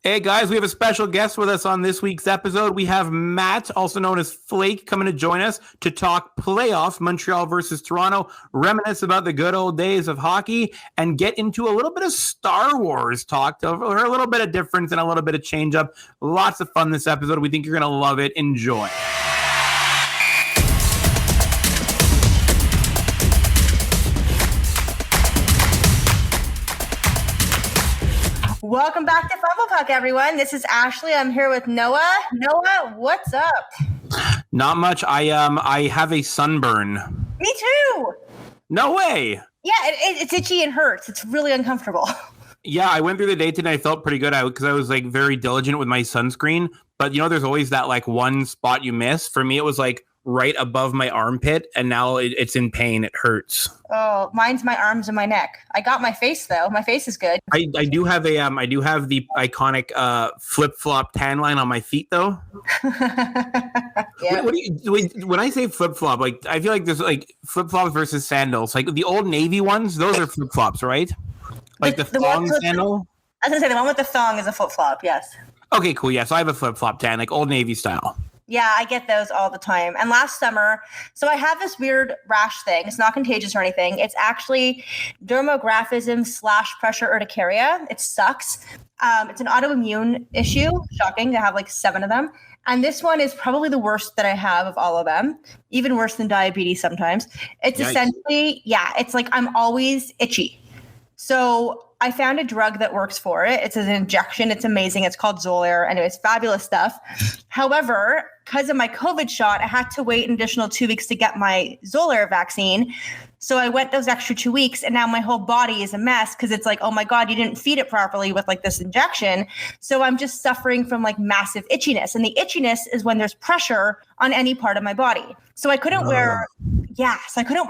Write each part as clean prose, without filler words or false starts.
Hey guys, we have a special guest with us on this week's episode. We have Matt, also known as Flake, coming to join us to talk playoffs, Montreal versus Toronto, reminisce about the good old days of hockey, and get into a little bit of Star Wars talk, or a little bit of difference and a little bit of change up. Lots of fun this episode. We think you're going to love it. Enjoy. Welcome back to FumblePuck, everyone. This is Ashley. I'm here with Noah. Noah, what's up? Not much. I have a sunburn. Me too. No way. Yeah, it's itchy and hurts. It's really uncomfortable. Yeah, I went through the day today. I felt pretty good because I was like very diligent with my sunscreen. But there's always that like one spot you miss. For me, it was like right above my armpit, and now it's in pain. It hurts. Oh, mine's my arms and my neck. I got my face though. My face is good. I do have the iconic flip flop tan line on my feet though. Yeah. When I say flip flop, like I feel like there's like flip flops versus sandals. Like the old Navy ones, those are flip flops, right? Like the thong sandal. I was gonna say the one with the thong is a flip flop. Yes. Okay, cool. Yeah, so I have a flip flop tan, like old Navy style. Yeah, I get those all the time. And last summer, so I have this weird rash thing. It's not contagious or anything. It's actually dermographism / pressure urticaria. It sucks. It's an autoimmune issue. Shocking to have like 7 of them. And this one is probably the worst that I have of all of them, even worse than diabetes sometimes. It's Yikes. Essentially, it's like I'm always itchy. So I found a drug that works for it. It's an injection. It's amazing. It's called Xolair, and it's fabulous stuff. However, because of my COVID shot, I had to wait an additional 2 weeks to get my Xolair vaccine. So I went those extra 2 weeks, and now my whole body is a mess because it's like, oh my God, you didn't feed it properly with like this injection. So I'm just suffering from like massive itchiness. And the itchiness is when there's pressure on any part of my body. So I couldn't wear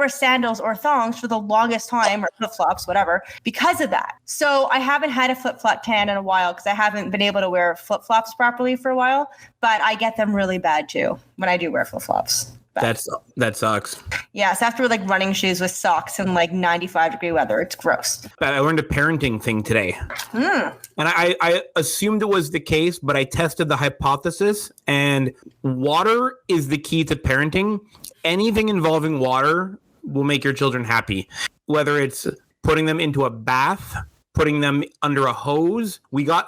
sandals or thongs for the longest time, or flip-flops, whatever, because of that. So I haven't had a flip-flop tan in a while because I haven't been able to wear flip-flops properly for a while, but I get them really bad too when I do wear flip-flops. That sucks. Yeah, so after like running shoes with socks in like 95-degree weather, it's gross. I learned a parenting thing today. And I assumed it was the case, but I tested the hypothesis, and water is the key to parenting. Anything involving water will make your children happy, whether it's putting them into a bath, putting them under a hose. We bought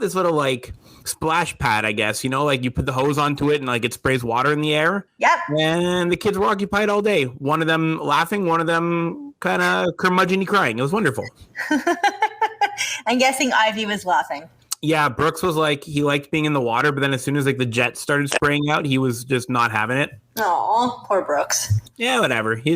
this little like splash pad, I guess, like you put the hose onto it and like it sprays water in the air. Yep. And the kids were occupied all day. One of them laughing, one of them kind of curmudgeon-y crying. It was wonderful. I'm guessing Ivy was laughing. Yeah, Brooks was like, he liked being in the water, but then as soon as like the jets started spraying out, he was just not having it. Oh, poor Brooks. Yeah, whatever. He'll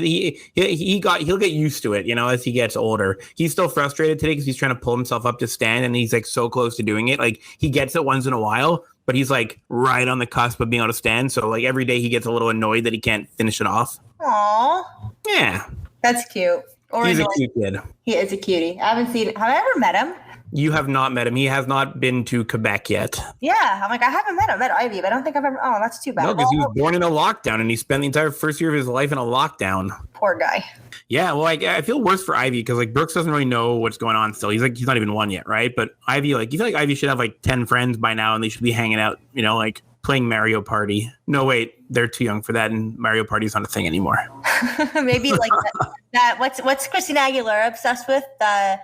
get used to it, as he gets older. He's still frustrated today because he's trying to pull himself up to stand, and he's like so close to doing it. Like he gets it once in a while, but he's like right on the cusp of being able to stand. So like every day he gets a little annoyed that he can't finish it off. Aw. Yeah. That's cute. He's a cute kid. He is a cutie. Have I ever met him? You have not met him. He has not been to Quebec yet. Yeah, I'm like, I haven't met him. I met Ivy, but I don't think I've ever. Oh, that's too bad. No, because he was born in a lockdown, and he spent the entire first year of his life in a lockdown. Poor guy. Yeah, well, like I feel worse for Ivy because like Brooks doesn't really know what's going on still. He's not even 1 yet, right? But Ivy, like you feel like Ivy should have like 10 friends by now, and they should be hanging out, like playing Mario Party. No, wait, they're too young for that, and Mario Party's not a thing anymore. Maybe like that. What's Christina Aguilera obsessed with? The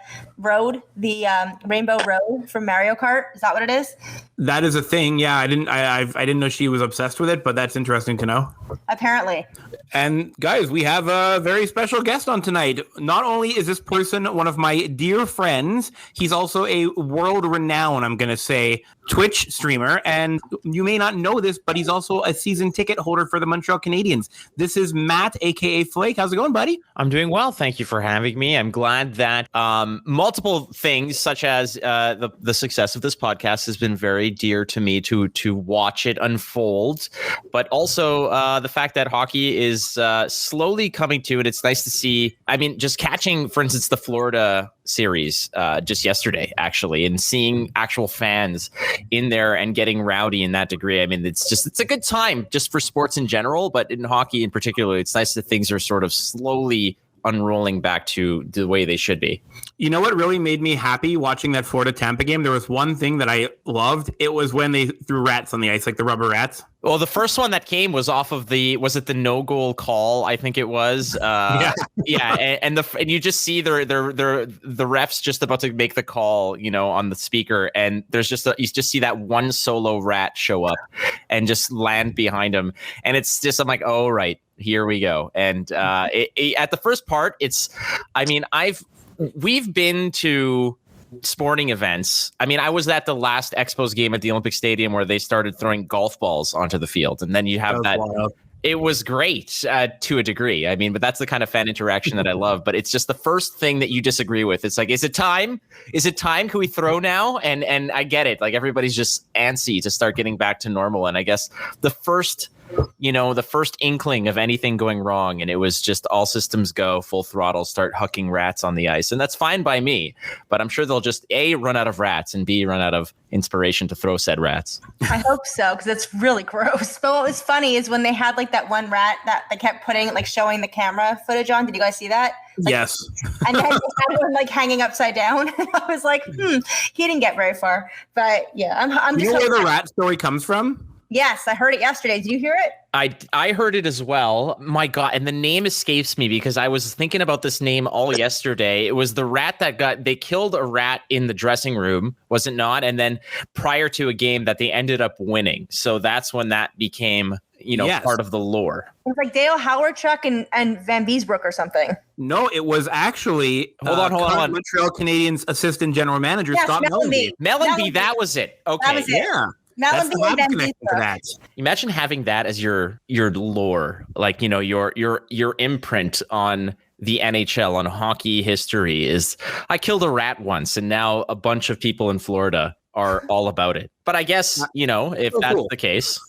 Rainbow Road from Mario Kart. Is that what it is? That is a thing. Yeah, I didn't know she was obsessed with it, but that's interesting to know. Apparently. And guys, we have a very special guest on tonight. Not only is this person one of my dear friends, he's also a world-renowned, I'm going to say, Twitch streamer. And you may not know this, but he's also a season ticket holder for the Montreal Canadiens. This is Matt, a.k.a. Flake. How's it going, buddy? I'm doing well. Thank you for having me. I'm glad that multiple things, such as the success of this podcast, has been very dear to me to watch it unfold. But also the fact that hockey is slowly coming to it. It's nice to see. I mean, just catching, for instance, the Florida series just yesterday, actually, and seeing actual fans in there and getting rowdy in that degree. I mean, it's a good time just for sports in general, but in hockey in particular, it's nice that things are sort of slowly unrolling back to the way they should be. You know what really made me happy watching that Florida Tampa game? There was one thing that I loved. It was when they threw rats on the ice, like the rubber rats. Well, the first one that came was off of was it the no goal call? I think it was. Yeah, and you just see the refs just about to make the call, on the speaker, and there's you just see that one solo rat show up and just land behind him, and it's just I'm like, oh right, here we go. And at the first part, we've been to sporting events. I was at the last Expos game at the Olympic Stadium where they started throwing golf balls onto the field, and then you have that. It was great to a degree. But that's the kind of fan interaction that I love. But it's just the first thing that you disagree with. It's like, is it time? Is it time? Can we throw now? And I get it. Like everybody's just antsy to start getting back to normal. And I guess the first inkling of anything going wrong, and it was just all systems go, full throttle, start hucking rats on the ice. And that's fine by me, but I'm sure they'll just A, run out of rats, and B, run out of inspiration to throw said rats. I hope so, because it's really gross. But what was funny is when they had like that one rat that they kept putting, like showing the camera footage on. Did you guys see that? Yes. And then they had one like hanging upside down. I was like, he didn't get very far. But yeah, I'm just. You know where the rat story comes from? Yes, I heard it yesterday. Did you hear it? I heard it as well. My God. And the name escapes me because I was thinking about this name all yesterday. It was the rat they killed a rat in the dressing room, was it not? And then prior to a game that they ended up winning. So that's when that became, part of the lore. It was like Dale Howardchuk and Van Beesbrook or something. No, it was actually hold on. Montreal Canadiens assistant general manager, Scott Mellanby. Mellanby, that was it. Okay. That was it. Yeah. Imagine having that as your lore, like your imprint on the NHL, on hockey history is I killed a rat once, and now a bunch of people in Florida are all about it. But I guess if that's the case,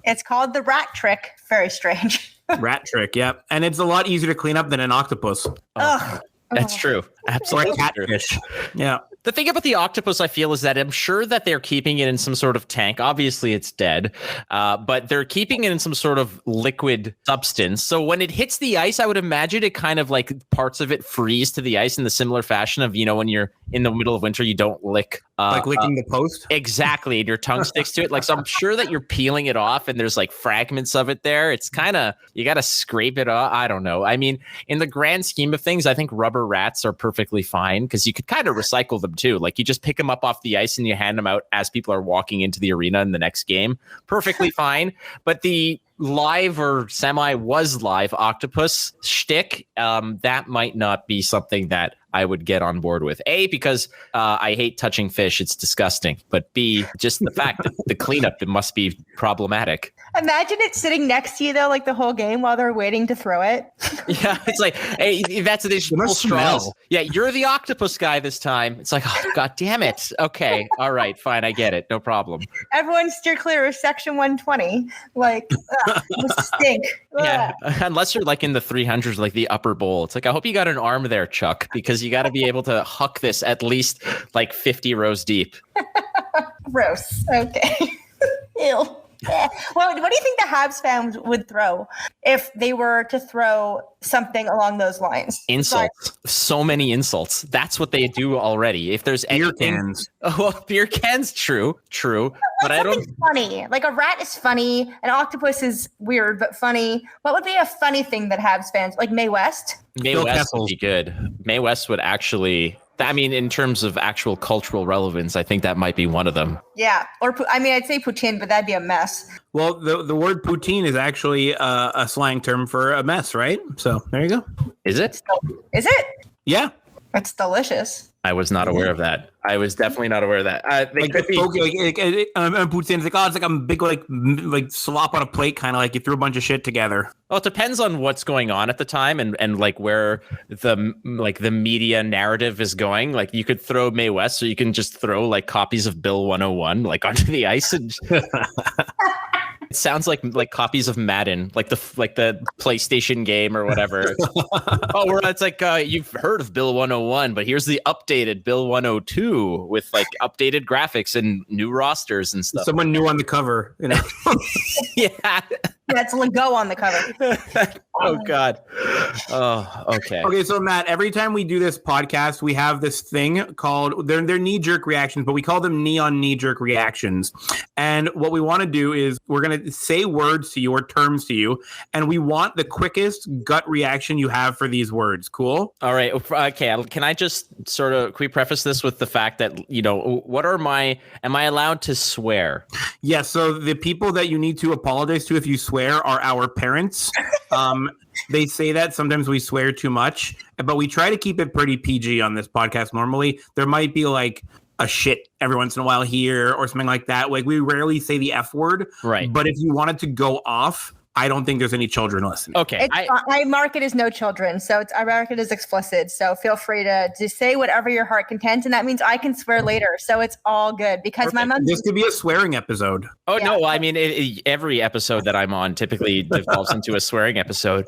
it's called the rat trick. Very strange. Rat trick, yeah, and it's a lot easier to clean up than an octopus. That's true. Absolutely. Or catfish. Yeah. The thing about the octopus, I feel, is that I'm sure that they're keeping it in some sort of tank. Obviously, it's dead, but they're keeping it in some sort of liquid substance. So when it hits the ice, I would imagine it kind of like parts of it freeze to the ice in the similar fashion of, when you're in the middle of winter, you don't lick. Like licking the post? Exactly. And your tongue sticks to it. Like, so I'm sure that you're peeling it off and there's like fragments of it there. It's kind of, you got to scrape it off. I don't know. In the grand scheme of things, I think rubber rats are perfectly fine because you could kind of recycle them too. Like you just pick them up off the ice and you hand them out as people are walking into the arena in the next game. Perfectly fine. But the live or semi was live octopus shtick, that might not be something that I would get on board with. A, because I hate touching fish. It's disgusting. But B, just the fact that the cleanup, it must be problematic. Imagine it sitting next to you though, like the whole game while they're waiting to throw it. Yeah, it's like, hey, that's they should pull straws. Yeah, you're the octopus guy this time. It's like, oh, God damn it. Okay, all right, fine, I get it, no problem. Everyone steer clear of section 120. Like, stink. Yeah, unless you're like in the 300s, like the upper bowl. It's like, I hope you got an arm there, Chuck, because you got to be able to huck this at least like 50 rows deep. Gross. Okay. Ew. Yeah. Well, what do you think the Habs fans would throw if they were to throw something along those lines? Insults. So many insults. That's what they do already. If there's beer cans. Oh, well, beer cans. True. But I don't. Funny. Like a rat is funny. An octopus is weird but funny. What would be a funny thing that Habs fans like? Mae West. Mae West would be good. Mae West would actually. In terms of actual cultural relevance, I think that might be one of them. Yeah. Or, I'd say poutine, but that'd be a mess. Well, the word poutine is actually a slang term for a mess, right? So there you go. Is it? Is it? Yeah. It's delicious. I was not aware of that. I was definitely not aware of that. Poutine is like, it's like a big like slop on a plate, kind of like you threw a bunch of shit together. Well, it depends on what's going on at the time and like where the media narrative is going. Like you could throw Mae West, or you can just throw like copies of Bill 101 like onto the ice and It sounds like copies of Madden, like the PlayStation game or whatever. It's like you've heard of Bill 101, but here's the updated Bill 102 with like updated graphics and new rosters and stuff. Someone new on the cover, you know. Yeah. That's Lego on the cover. Oh God. Oh, okay. Okay, so Matt, every time we do this podcast, we have this thing called they're knee-jerk reactions, but we call them neon knee-jerk reactions. And what we want to do is we're gonna say words to you or terms to you, and we want the quickest gut reaction you have for these words. Cool? All right. Okay. Can I just can we preface this with the fact that, am I allowed to swear? Yes. So the people that you need to apologize to if you swear are our parents. They say that sometimes we swear too much, but we try to keep it pretty PG on this podcast. Normally, there might be like a shit every once in a while here or something like that. Like we rarely say the F word, right? But if you wanted to go off, I don't think there's any children listening. Okay. I mark it as no children, so I mark it as explicit. So feel free to say whatever your heart content, and that means I can swear later. So it's all good because my mom. This could be a swearing episode. Oh, yeah. No, I mean, every episode that I'm on typically devolves into a swearing episode.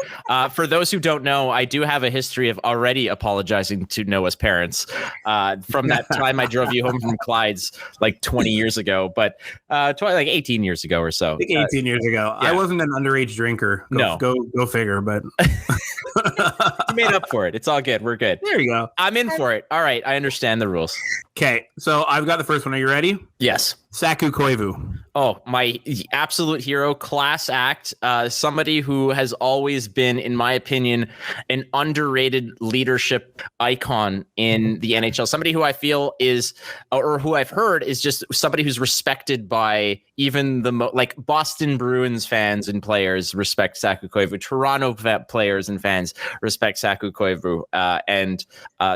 For those who don't know, I do have a history of already apologizing to Noah's parents from that time I drove you home from Clyde's like 20 years ago, but like 18 years ago or so. Like 18 years ago. Yeah. I wasn't an underage drinker. Go figure, but you made up for it. It's all good. We're good. There you go. I'm in for it. All right. I understand the rules. Okay. So I've got the first one. Are you ready? Yes. Saku Koivu. Oh, my absolute hero, class act. Somebody who has always been, in my opinion, an underrated leadership icon in the NHL. Somebody who I feel is, or who I've heard is just somebody who's respected by even the like Boston Bruins fans and players respect Saku Koivu. Toronto players and fans respect Saku Koivu. And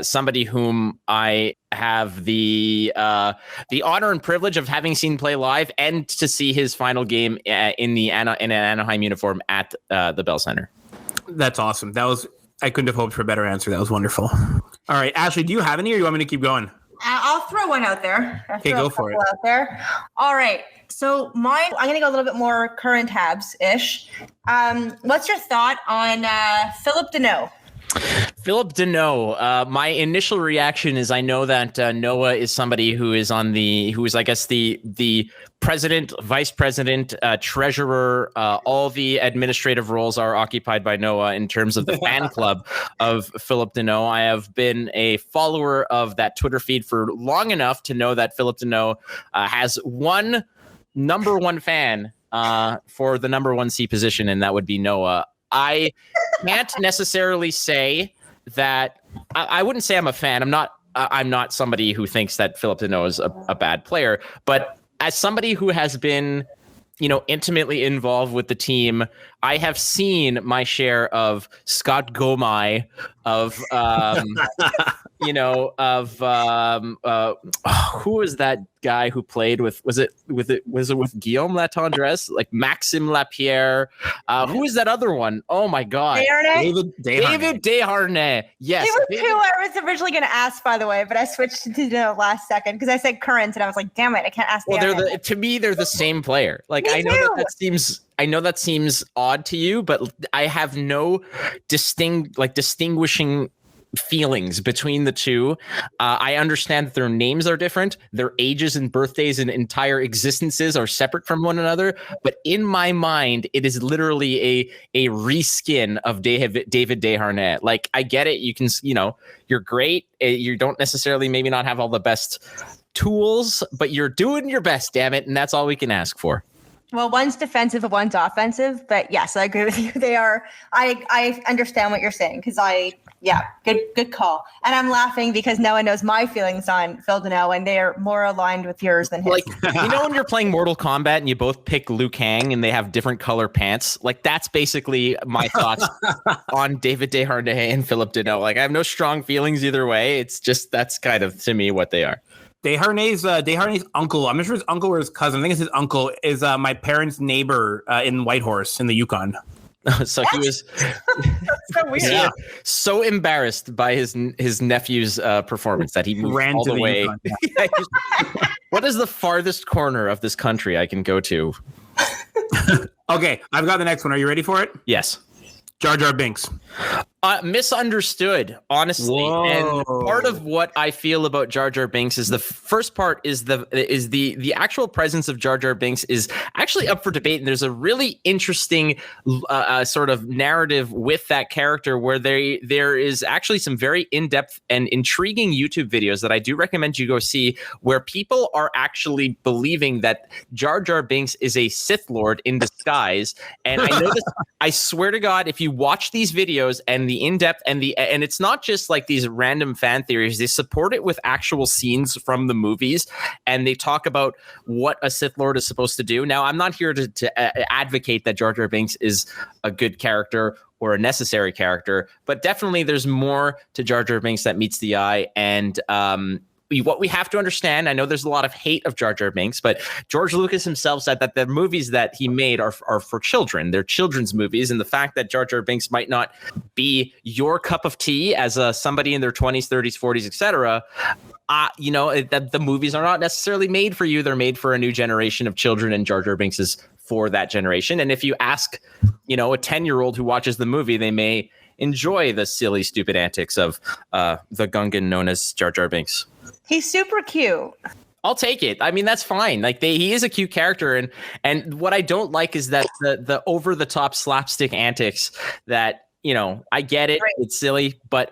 somebody whom I have the honor and privilege of having seen play live and to see his final game in an Anaheim uniform at the Bell Center. That's awesome. I couldn't have hoped for a better answer. That was wonderful. All right, Ashley, do you have any, or do you want me to keep going? I'll throw one out there. Okay, go for it. Out there. All right. So mine, I'm going to go a little bit more current Habs-ish. What's your thought on Phillip Danault? Phillip Danault. My initial reaction is I know that Noah is somebody who is I guess the president, vice president, treasurer. All the administrative roles are occupied by Noah in terms of the fan club of Phillip Danault. I have been a follower of that Twitter feed for long enough to know that Phillip Danault has one number one fan for the number 1C position, and that would be Noah. I can't necessarily say that I wouldn't say I'm a fan. I'm not somebody who thinks that Phillip Danault is a bad player, but as somebody who has been, intimately involved with the team, I have seen my share of Scott Gomai, of who was that guy who played with? Was it with Guillaume Latendresse? Like Maxime Lapierre? Who is that other one? Oh my God, Desharnais? David Desharnais. Yes, he was who I was originally going to ask, by the way, but I switched to the last second because I said current, and I was like, damn it, I can't ask. Well, to me, they're the same player. Like I know that seems odd to you, but I have no distinguishing feelings between the two. I understand that their names are different, their ages and birthdays and entire existences are separate from one another, but in my mind, it is literally a reskin of David Desharnais. Like, I get it. You can, you're great. You don't necessarily maybe not have all the best tools, but you're doing your best, damn it. And that's all we can ask for. Well, one's defensive and one's offensive, but yes, I agree with you. They are. I understand what you're saying because good call. And I'm laughing because no one knows my feelings on Phil Danault, and they are more aligned with yours than his. Like, when you're playing Mortal Kombat and you both pick Liu Kang and they have different color pants, like that's basically my thoughts on David Desharnais and Phillip Danault. Like, I have no strong feelings either way. It's just that's kind of to me what they are. Desharnais' uncle, I'm not sure his uncle or his cousin, I think it's his uncle, is my parents' neighbor in Whitehorse in the Yukon. So he was so weird. Yeah, so embarrassed by his nephew's performance that he moved ran all to the way. Yukon, yeah. What is the farthest corner of this country I can go to? Okay, I've got the next one. Are you ready for it? Yes. Jar Jar Binks. Misunderstood, honestly. Whoa. And part of what I feel about Jar Jar Binks is the first part is the actual presence of Jar Jar Binks is actually up for debate, and there's a really interesting sort of narrative with that character where there is actually some very in-depth and intriguing YouTube videos that I do recommend you go see, where people are actually believing that Jar Jar Binks is a Sith Lord in disguise. And I know this. I swear to God, if you watch these videos and the in-depth and it's not just like these random fan theories, they support it with actual scenes from the movies, and they talk about what a Sith Lord is supposed to do. Now, I'm not here to advocate that Jar Jar Binks is a good character or a necessary character, but definitely there's more to Jar Jar Binks that meets the eye. And what we have to understand, I know there's a lot of hate of Jar Jar Binks, but George Lucas himself said that the movies that he made are for children. They're children's movies. And the fact that Jar Jar Binks might not be your cup of tea as somebody in their 20s, 30s, 40s, etc., that the movies are not necessarily made for you. They're made for a new generation of children, and Jar Jar Binks is for that generation. And if you ask, a 10-year-old who watches the movie, they may enjoy the silly, stupid antics of the Gungan known as Jar Jar Binks. He's super cute. I'll take it. I mean, that's fine. Like he is a cute character, and what I don't like is that the over the top slapstick antics that, I get it. Right. It's silly, but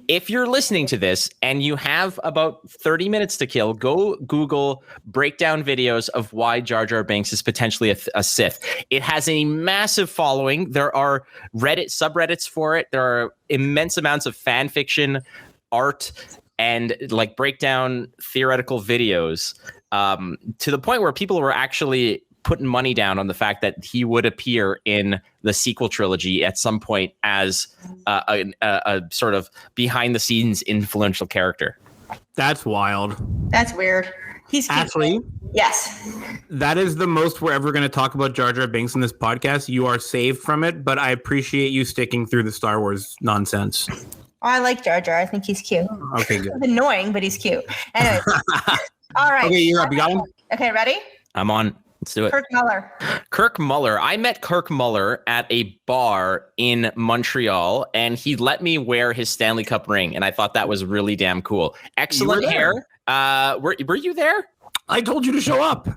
if you're listening to this and you have about 30 minutes to kill, go Google breakdown videos of why Jar Jar Binks is potentially a Sith. It has a massive following. There are subreddits for it. There are immense amounts of fan fiction, art, and like breakdown theoretical videos, to the point where people were actually putting money down on the fact that he would appear in the sequel trilogy at some point as a sort of behind the scenes influential character. That's wild. That's weird. He's cute. Ashley? Yes. That is the most we're ever going to talk about Jar Jar Binks in this podcast. You are saved from it, but I appreciate you sticking through the Star Wars nonsense. I like Jar Jar. I think he's cute. Okay, good. He's annoying, but he's cute. Anyways. All right. Okay, you're up. You got him? Okay, ready? I'm on. Let's do it. Kirk Muller. I met Kirk Muller at a bar in Montreal, and he let me wear his Stanley Cup ring, and I thought that was really damn cool. Excellent hair. Were you there? I told you to show up.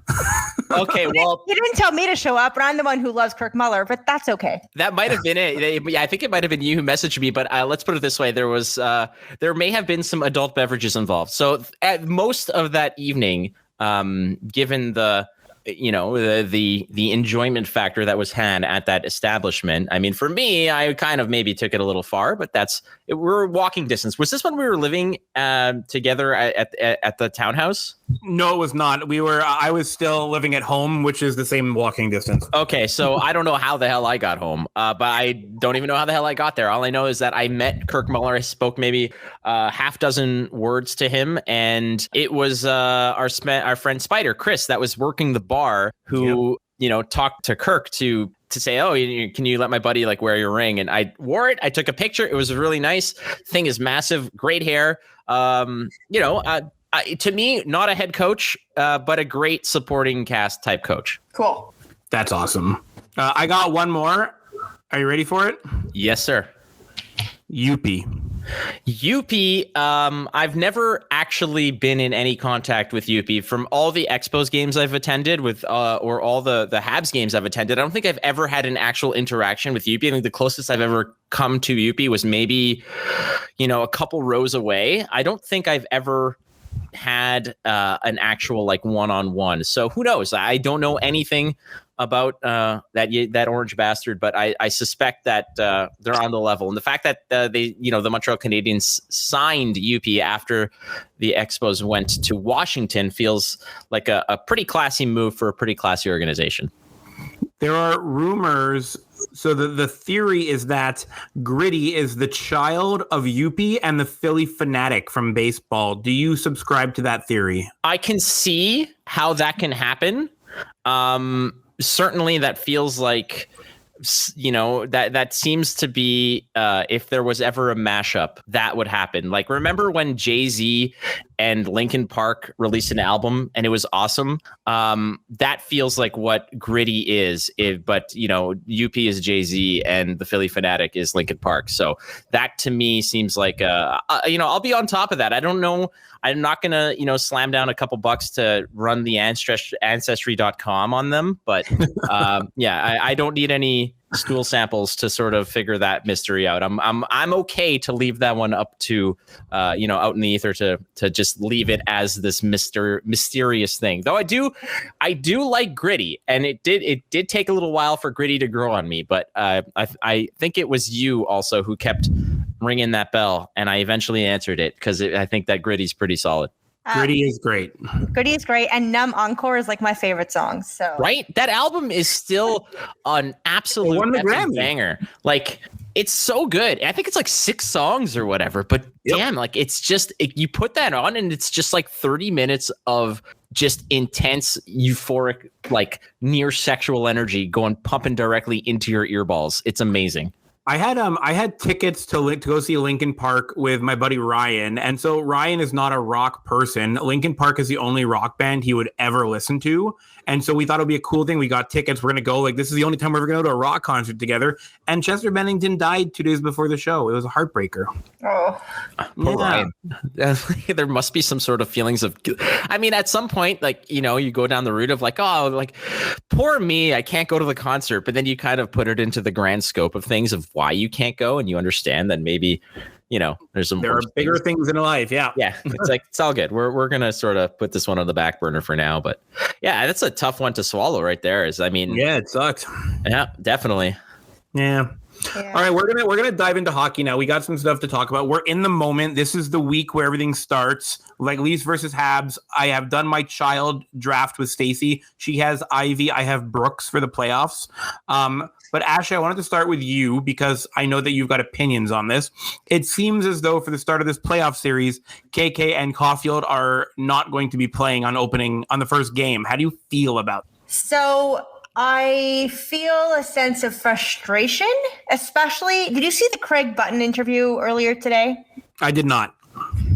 Okay, well, you didn't tell me to show up, but I'm the one who loves Kirk Muller, but that's okay. That might have been it. Yeah, I think it might have been you who messaged me, but let's put it this way. There may have been some adult beverages involved. So at most of that evening, given the enjoyment factor that was had at that establishment. I mean, for me, I kind of maybe took it a little far, but we're walking distance. Was this when we were living together at the townhouse? No, it was not. I was still living at home, which is the same walking distance. Okay, so I don't know how the hell I got home, but I don't even know how the hell I got there. All I know is that I met Kirk Muller. I spoke maybe half dozen words to him, and it was our friend Spider, Chris, that was working the bar, who talked to Kirk to say, oh, can you let my buddy like wear your ring? And I wore it. I took a picture. It was really nice. Thing is massive, great hair. To me, not a head coach, but a great supporting cast type coach. Cool. That's awesome. I got one more. Are you ready for it? Yes, sir. Yuppie. I've never actually been in any contact with Yuppie. From all the Expos games I've attended or all the Habs games I've attended, I don't think I've ever had an actual interaction with Yuppie. I think the closest I've ever come to Yuppie was maybe, a couple rows away. I don't think I've ever had an actual like one-on-one. So who knows? I don't know anything about that orange bastard, but I suspect that they're on the level. And the fact that the Montreal Canadiens signed Yuppie after the Expos went to Washington feels like a pretty classy move for a pretty classy organization. There are rumors. So the theory is that Gritty is the child of Yuppie and the Philly Fanatic from baseball. Do you subscribe to that theory? I can see how that can happen. Certainly that feels like, that seems to be, if there was ever a mashup, that would happen. Like, remember when Jay-Z and Linkin Park released an album and it was awesome. That feels like what Gritty is, but UP is Jay-Z and the Philly Fanatic is Linkin Park. So that to me seems like I'll be on top of that. I don't know. I'm not gonna slam down a couple bucks to run the ancestry.com on them, but I don't need any stool samples to sort of figure that mystery out. I'm okay to leave that one up to out in the ether to just leave it as this mysterious thing. Though I do like Gritty, and it did take a little while for Gritty to grow on me, but I think it was you also who kept ringing that bell, and I eventually answered it because I think that Gritty's pretty solid. Gritty is great. Gritty is great, and Numb Encore is like my favorite song. So right, that album is still an absolute banger. Like, it's so good. I think it's like 6 songs or whatever. But damn, like it's just you put that on, and it's just like 30 minutes of just intense, euphoric, like near sexual energy pumping directly into your earballs. It's amazing. I had tickets to go see Linkin Park with my buddy Ryan, and so Ryan is not a rock person. Linkin Park is the only rock band he would ever listen to, and so we thought it would be a cool thing. We got tickets. We're gonna go. Like, this is the only time we're ever gonna go to a rock concert together. And Chester Bennington died 2 days before the show. It was a heartbreaker. Oh, poor Ryan. There must be some sort of feelings of. I mean, at some point, like you go down the route of like, oh, like poor me, I can't go to the concert. But then you kind of put it into the grand scope of things of why you can't go, and you understand that maybe there are bigger things in life. Yeah It's like, it's all good. We're gonna sort of put this one on the back burner for now, but that's a tough one to swallow right there. It sucks. Yeah, definitely. Yeah. All right, we're gonna dive into hockey now. We got some stuff to talk about. We're in the moment. This is the week where everything starts. Like Leafs versus Habs. I have done my child draft with Stacy. She has Ivy. I have Brooks for the playoffs. But Ashley, I wanted to start with you because I know that you've got opinions on this. It seems as though for the start of this playoff series, KK and Caulfield are not going to be playing on the first game. How do you feel about it? So I feel a sense of frustration, especially. Did you see the Craig Button interview earlier today? I did not.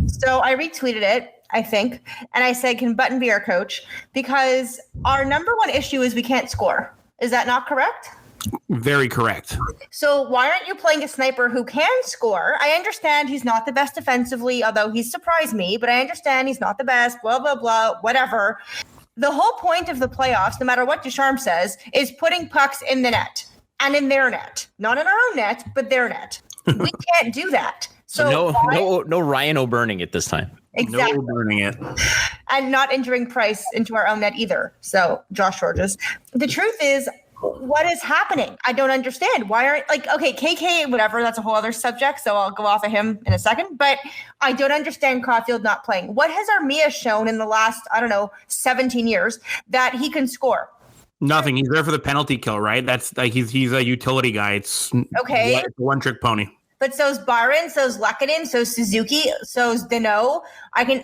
So I retweeted it, I think, and I said, can Button be our coach? Because our number one issue is we can't score. Is that not correct? Very correct. So why aren't you playing a sniper who can score? I understand he's not the best defensively, although he's surprised me, but I understand he's not the best, blah, blah, blah, whatever. The whole point of the playoffs, no matter what Ducharme says, is putting pucks in the net and in their net. Not in our own net, but their net. We can't do that. So no Ryan O'Burning it this time. Exactly. No burning it. And not entering Price into our own net either. So Josh Georges. The truth is, what is happening? I don't understand. Why aren't KK, whatever, that's a whole other subject. So I'll go off of him in a second. But I don't understand Caulfield not playing. What has Armia shown in the last, 17 years that he can score? Nothing. He's there for the penalty kill, right? That's like he's a utility guy. It's okay. One trick pony. But so's Byron, so's Lekanen, so's Suzuki, so's Deneau.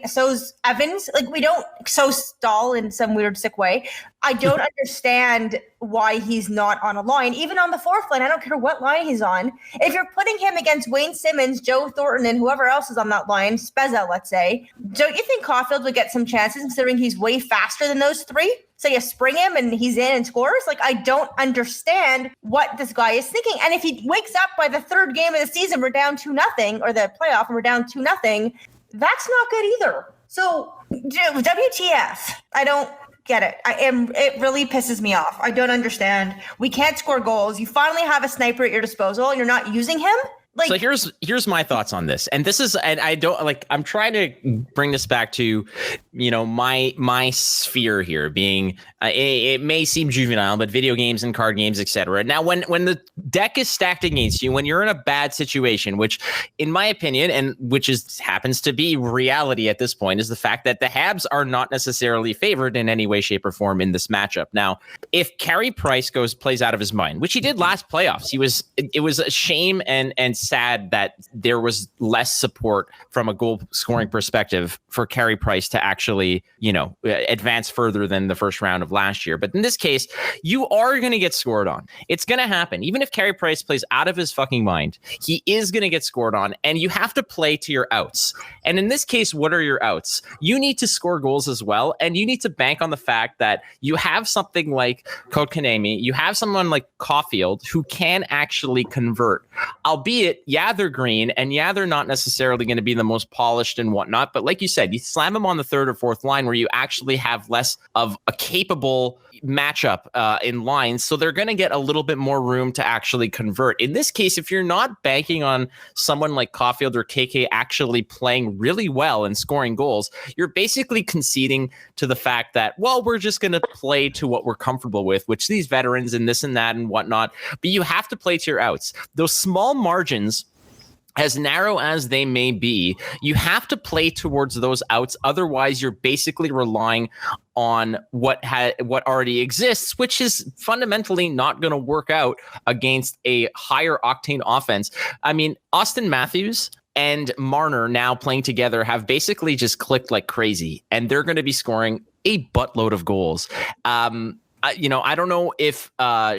So's Evans. Like, we don't, so Stahl in some weird, sick way. I don't understand why he's not on a line, even on the fourth line. I don't care what line he's on. If you're putting him against Wayne Simmons, Joe Thornton, and whoever else is on that line, Spezza, let's say, don't you think Caulfield would get some chances considering he's way faster than those three? So you spring him and he's in and scores? Like, I don't understand what this guy is thinking. And if he wakes up by the third game of the season, we're down 2-0, or the playoff, and we're down 2-0, that's not good either. So WTF? I don't get it. It really pisses me off. I don't understand. We can't score goals. You finally have a sniper at your disposal and you're not using him. So here's my thoughts on this. And this is, and I don't I'm trying to bring this back to, my sphere here being, it may seem juvenile, but video games and card games, etc. Now, when the deck is stacked against you, when you're in a bad situation, which in my opinion, and which happens to be reality at this point, is the fact that the Habs are not necessarily favored in any way, shape, or form in this matchup. Now, if Carey Price plays out of his mind, which he did last playoffs, it was a shame and sad that there was less support from a goal scoring perspective for Carey Price to actually, advance further than the first round of last year. But in this case, you are going to get scored on. It's going to happen. Even if Carey Price plays out of his fucking mind, he is going to get scored on, and you have to play to your outs. And in this case, what are your outs? You need to score goals as well, and you need to bank on the fact that you have something like Kotkaniemi, you have someone like Caulfield who can actually convert, albeit, yeah, they're green, and yeah, they're not necessarily going to be the most polished and whatnot, but like you said, you slam them on the third or fourth line where you actually have less of a capable matchup in lines, so they're going to get a little bit more room to actually convert. In this case, if you're not banking on someone like Caulfield or KK actually playing really well and scoring goals, you're basically conceding to the fact that, well, we're just going to play to what we're comfortable with, which these veterans and this and that and whatnot, but you have to play to your outs. Those small margins, as narrow as they may be, you have to play towards those outs. Otherwise, you're basically relying on what already exists, which is fundamentally not going to work out against a higher octane offense. I mean, Austin Matthews and Marner now playing together have basically just clicked like crazy, and they're going to be scoring a buttload of goals. I don't know if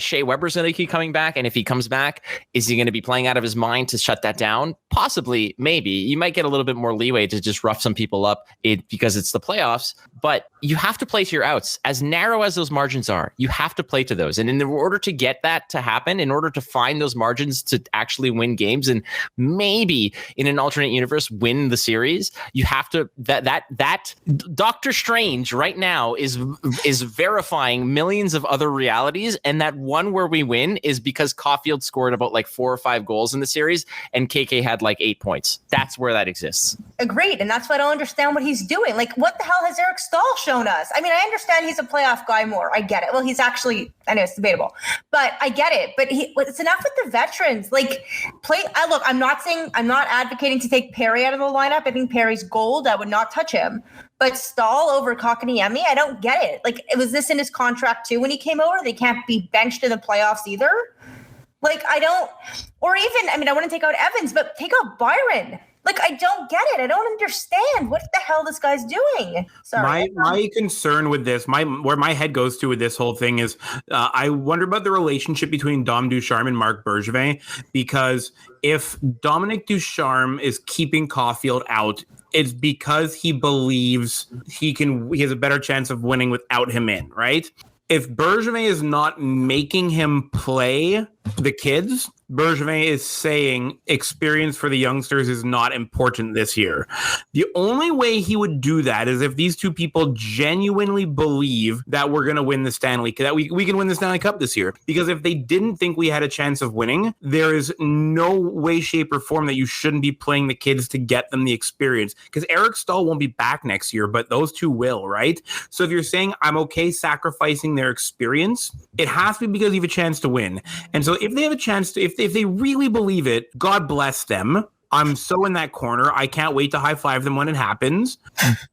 Shea Weber's going to keep coming back. And if he comes back, is he going to be playing out of his mind to shut that down? Possibly, maybe. You might get a little bit more leeway to just rough some people up because it's the playoffs. But you have to play to your outs. As narrow as those margins are, you have to play to those. And in order to get that to happen, in order to find those margins to actually win games and maybe in an alternate universe win the series, you have to that Doctor Strange right now is verifying millions of other realities, and that one where we win is because Caulfield scored about like 4 or 5 goals in the series and KK had like 8 points. That's where that exists. Agreed. And that's why I don't understand what he's doing. Like, what the hell has Eric Stahl shown us? I mean, I understand he's a playoff guy more. I get it. Well, he's actually, I know it's debatable, but I get it. But it's enough with the veterans. Like, look, I'm not advocating to take Perry out of the lineup. I think Perry's gold. I would not touch him. But Stahl over Kotkaniemi, I don't get it. Like, was this in his contract too when he came over? They can't be benched in the playoffs either. Like, I wouldn't take out Evans, but take out Byron. Like, I don't get it. I don't understand what the hell this guy's doing. Sorry. My concern with this, where my head goes to with this whole thing is, I wonder about the relationship between Dom Ducharme and Marc Bergevin, because if Dominic Ducharme is keeping Caulfield out, it's because he believes he has a better chance of winning without him in, right? If Bergevin is not making him play the kids, Bergevin is saying experience for the youngsters is not important this year. The only way he would do that is if these two people genuinely believe that we're going to win the Stanley, that we can win the Stanley Cup this year. Because if they didn't think we had a chance of winning, there is no way, shape, or form that you shouldn't be playing the kids to get them the experience. Because Eric Stahl won't be back next year, but those two will, right? So if you're saying I'm okay sacrificing their experience, it has to be because you have a chance to win. And so if they have a chance to, if they really believe it, God bless them. I'm so in that corner. I can't wait to high five them when it happens.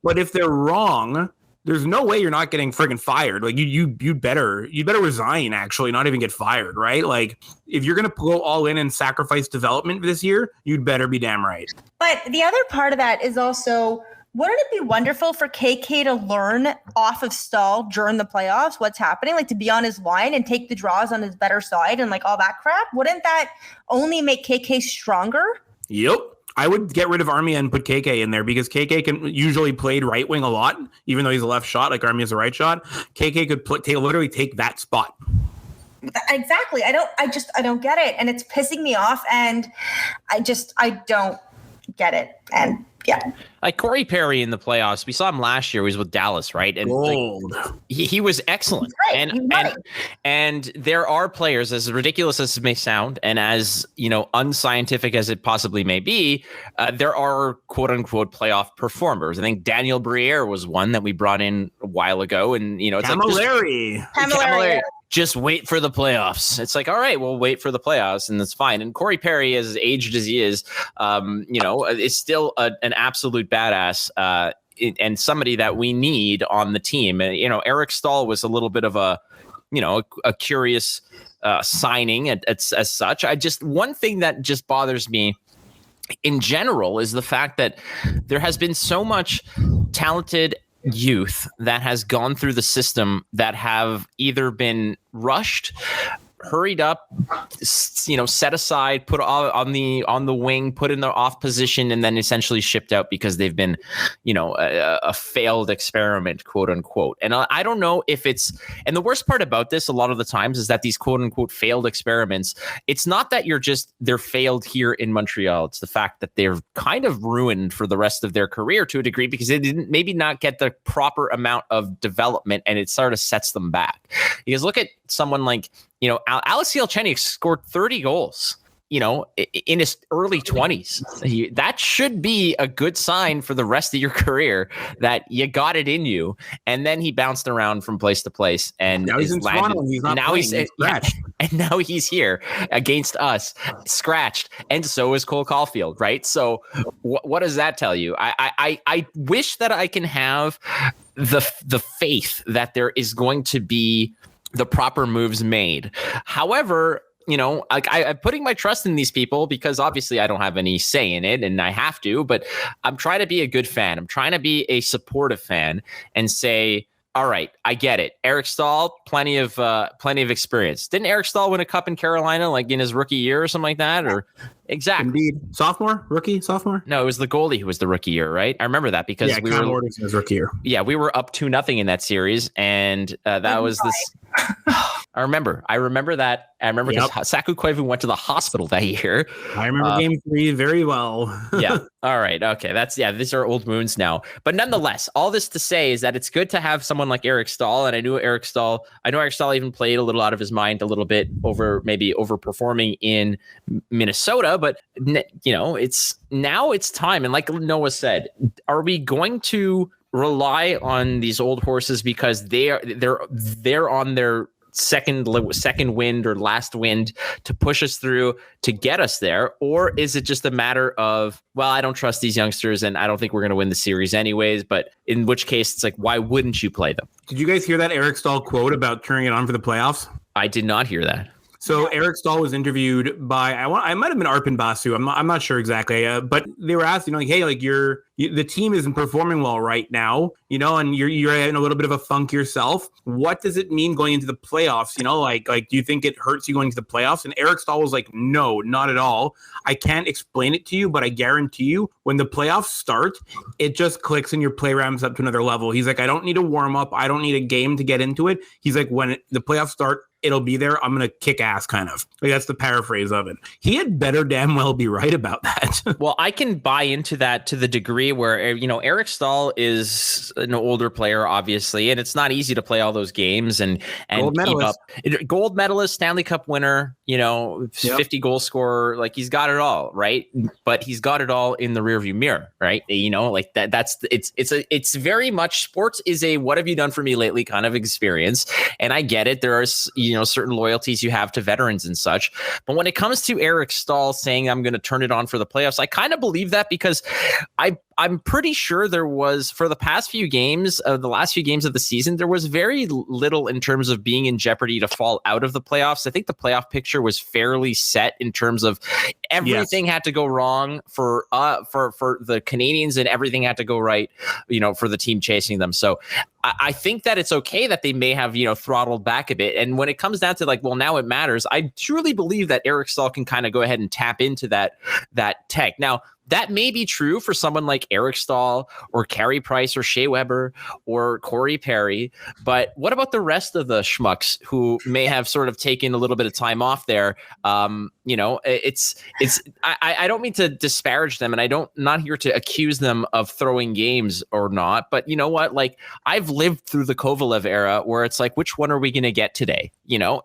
But if they're wrong, there's no way you're not getting friggin' fired. Like you better resign, actually, not even get fired, right? Like if you're going to go all in and sacrifice development this year, you'd better be damn right. But the other part of that is also, wouldn't it be wonderful for KK to learn off of Stahl during the playoffs what's happening, like to be on his line and take the draws on his better side and like all that crap? Wouldn't that only make KK stronger? Yep. I would get rid of Armia and put KK in there because KK can usually played right wing a lot, even though he's a left shot, like Armia's a right shot. KK could literally take that spot. Exactly. I don't get it. And it's pissing me off. And I don't get it. And yeah. Like Corey Perry in the playoffs, we saw him last year. He was with Dallas, right? And like, he was excellent. Right. And there are players, as ridiculous as it may sound, and as unscientific as it possibly may be, there are quote unquote playoff performers. I think Daniel Briere was one that we brought in a while ago, and it's Camilleri. Just wait for the playoffs. It's like, all right, we'll wait for the playoffs, and that's fine. And Corey Perry, as aged as he is, is still an absolute badass and somebody that we need on the team. And Eric Stahl was a little bit of a a curious signing as such. One thing that just bothers me in general is the fact that there has been so much talented youth that has gone through the system that have either been rushed, hurried up, set aside, put on the wing, put in the off position, and then essentially shipped out because they've been, a failed experiment, quote unquote. And I don't know if and the worst part about this a lot of the times is that these quote unquote failed experiments, it's not that they're failed here in Montreal. It's the fact that they're kind of ruined for the rest of their career to a degree because they didn't maybe not get the proper amount of development, and it sort of sets them back. Because look at someone like, Alex Galchenyuk scored 30 goals, in his early 20s. That should be a good sign for the rest of your career that you got it in you. And then he bounced around from place to place, and now he's in Toronto. He's not now playing. He's scratched. And now he's here against us, scratched, and so is Cole Caulfield, right? So what does that tell you? I wish that I can have the faith that there is going to be the proper moves made. However, I'm putting my trust in these people because obviously I don't have any say in it and I have to, but I'm trying to be a good fan. I'm trying to be a supportive fan and say, all right, I get it. Eric Staal, plenty of experience. Didn't Eric Staal win a cup in Carolina like in his rookie year or something like that? Or exactly. Indeed. Sophomore? No, it was the goalie who was the rookie year, right? I remember that because we were Mortensen was rookie year. Yeah, we were up 2-0 in that series, and that was this. I remember that. I remember because Saku Koivu went to the hospital that year. I remember Game 3 very well. Yeah. All right. Okay. These are old wounds now. But nonetheless, all this to say is that it's good to have someone like Eric Staal. And I know Eric Staal even played a little out of his mind a little bit overperforming in Minnesota. But, it's time. And like Noah said, are we going to rely on these old horses because they're on their second wind or last wind to push us through to get us there? Or is it just a matter of, well, I don't trust these youngsters and I don't think we're going to win the series anyways, but in which case it's like, why wouldn't you play them? Did you guys hear that Eric Staal quote about turning it on for the playoffs? I did not hear that. So Eric Staal was interviewed by I might have been Arpin Basu. I'm not sure exactly, but they were asked, hey, like the team isn't performing well right now, and you're in a little bit of a funk yourself. What does it mean going into the playoffs? Like do you think it hurts you going into the playoffs? And Eric Staal was like, no, not at all. I can't explain it to you, but I guarantee you, when the playoffs start, it just clicks and your play ramps up to another level. He's like, I don't need a warm up. I don't need a game to get into it. He's like, when the playoffs start, it'll be there. I'm going to kick ass, kind of. Like, that's the paraphrase of it. He had better damn well be right about that. Well, I can buy into that to the degree where, Eric Staal is an older player, obviously, and it's not easy to play all those games and keep up. Gold medalist, Stanley Cup winner, 50 goal scorer. Like, he's got it all, right? But he's got it all in the rearview mirror, right? Like it's very much, sports is a what have you done for me lately kind of experience. And I get it. There are, certain loyalties you have to veterans and such. But when it comes to Eric Staal saying I'm going to turn it on for the playoffs, I kind of believe that because I'm pretty sure there was, for the last few games of the season, there was very little in terms of being in jeopardy to fall out of the playoffs. I think the playoff picture was fairly set in terms of everything had to go wrong for the Canadians and everything had to go right, for the team chasing them. So I think that it's okay that they may have, throttled back a bit. And when it comes down to like, well, now it matters, I truly believe that Eric Staal can kind of go ahead and tap into that tech. Now, that may be true for someone like Eric Staal or Carey Price or Shea Weber or Corey Perry. But what about the rest of the schmucks who may have sort of taken a little bit of time off there? I don't mean to disparage them, and not here to accuse them of throwing games or not. But you know what? Like, I've lived through the Kovalev era where it's like, which one are we going to get today?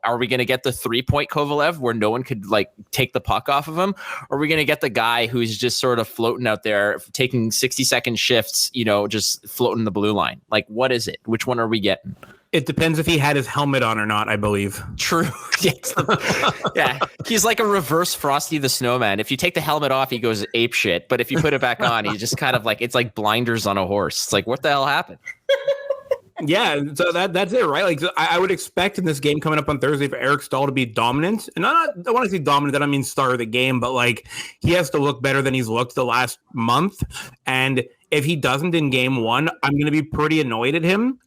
Are we going to get the 3-point Kovalev where no one could like take the puck off of him? Or are we going to get the guy who's just sort of floating out there, taking 60-second shifts, just floating the blue line? Like, what is it? Which one are we getting? It depends if he had his helmet on or not, I believe. True. Yeah. He's like a reverse Frosty the Snowman. If you take the helmet off, he goes ape shit. But if you put it back on, he's just kind of like, it's like blinders on a horse. It's like, what the hell happened? Yeah, so that's it, right? Like, so I would expect in this game coming up on Thursday for Eric Stahl to be dominant. And I want to say dominant, that I mean star of the game, but like he has to look better than he's looked the last month. And if he doesn't in game one, I'm going to be pretty annoyed at him,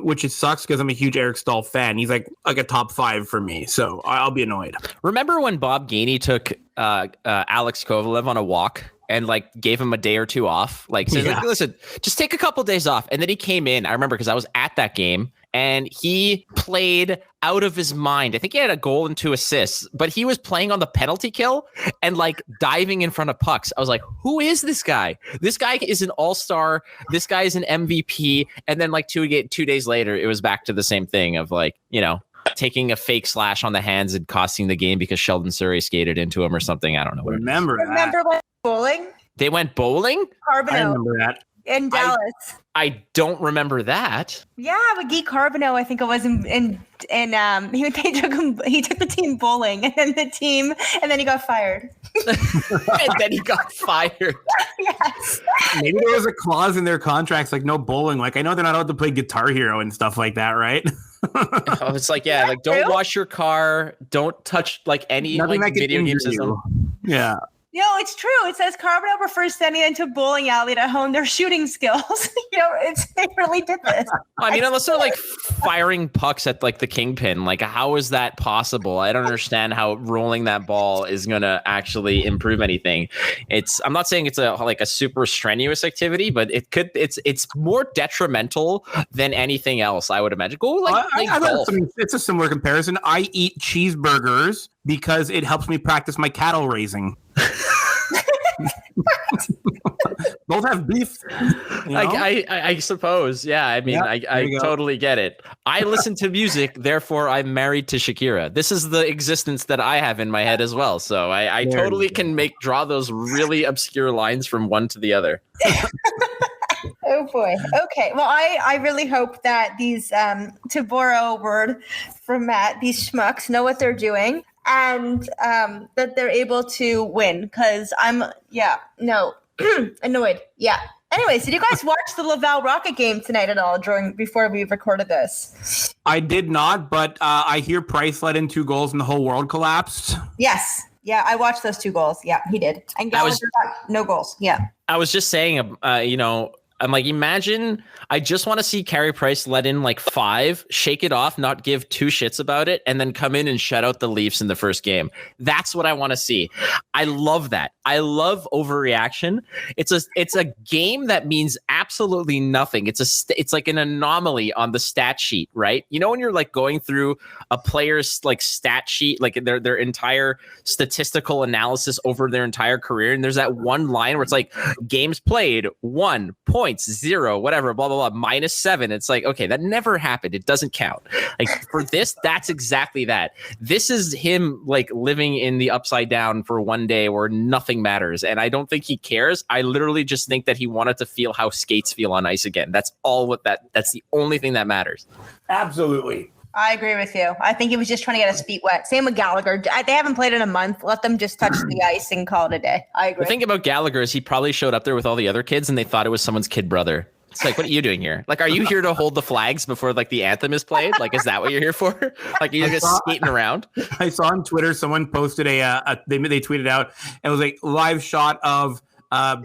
which it sucks because I'm a huge Eric Stahl fan. He's like a top 5 for me, so I'll be annoyed. Remember when Bob Gainey took Alex Kovalev on a walk and like gave him a day or two off? Like, says, like, listen, just take a couple days off. And then he came in. I remember because I was at that game and he played out of his mind. I think he had a goal and 2 assists, but he was playing on the penalty kill and like diving in front of pucks. I was like, who is this guy? This guy is an all-star. This guy is an MVP. And then like 2 days later, it was back to the same thing of like, you know, taking a fake slash on the hands and costing the game because Sheldon Surrey skated into him or something. I don't know. Remember when bowling? They went bowling? Carbonell. I remember that. In Dallas. I don't remember that. Yeah, with Guy Carbonell, I think it was he took the team bowling and then he got fired. And then he got fired. Yes. Maybe there was a clause in their contracts like no bowling. Like I know they're not allowed to play Guitar Hero and stuff like that, right? Oh, it's like, yeah, like don't wash your car, don't touch like any Nothing like video game system. Yeah. No, it's true. It says Carbonell prefers sending into a bowling alley to hone their shooting skills. They really did this. I mean, unless they're like firing pucks at like the kingpin, like how is that possible? I don't understand how rolling that ball is gonna actually improve anything. I'm not saying it's a super strenuous activity, but it's more detrimental than anything else, I would imagine. Go like golf. It's a similar comparison. I eat cheeseburgers because it helps me practice my cattle raising. Both have beef. You know? I suppose. Yeah. I mean, I totally get it. I listen to music, therefore I'm married to Shakira. This is the existence that I have in my head as well. So I totally can draw those really obscure lines from one to the other. Oh boy. Okay. Well, I really hope that these, to borrow a word from Matt, these schmucks know what they're doing. And that they're able to win because I'm annoyed. Yeah. Anyways, did you guys watch the Laval Rocket game tonight at all before we recorded this? I did not, but I hear Price let in 2 goals and the whole world collapsed. Yes. Yeah, I watched those 2 goals. Yeah, he did. And Gallagher got no goals. Yeah. I was just saying, I'm like, imagine I just want to see Carey Price let in like 5, shake it off, not give 2 shits about it, and then come in and shut out the Leafs in the first game. That's what I want to see. I love that. I love overreaction. It's a game that means absolutely nothing. It's like an anomaly on the stat sheet, right? You know, when you're like going through a player's like stat sheet, like their entire statistical analysis over their entire career, and there's that one line where it's like games played 1 point. 0, whatever, blah, blah, blah, -7. It's like, okay, that never happened. It doesn't count. Like for this, that's exactly that. This is him like living in the upside down for one day where nothing matters. And I don't think he cares. I literally just think that he wanted to feel how skates feel on ice again. That's that's the only thing that matters. Absolutely. I agree with you. I think he was just trying to get his feet wet. Same with Gallagher. They haven't played in a month. Let them just touch the ice and call it a day. I agree. The thing about Gallagher is he probably showed up there with all the other kids and they thought it was someone's kid brother. It's like, what are you doing here? Like, are you here to hold the flags before like the anthem is played? Like, is that what you're here for? Like, you're just skating around? I saw on Twitter someone posted they tweeted out and it was like live shot of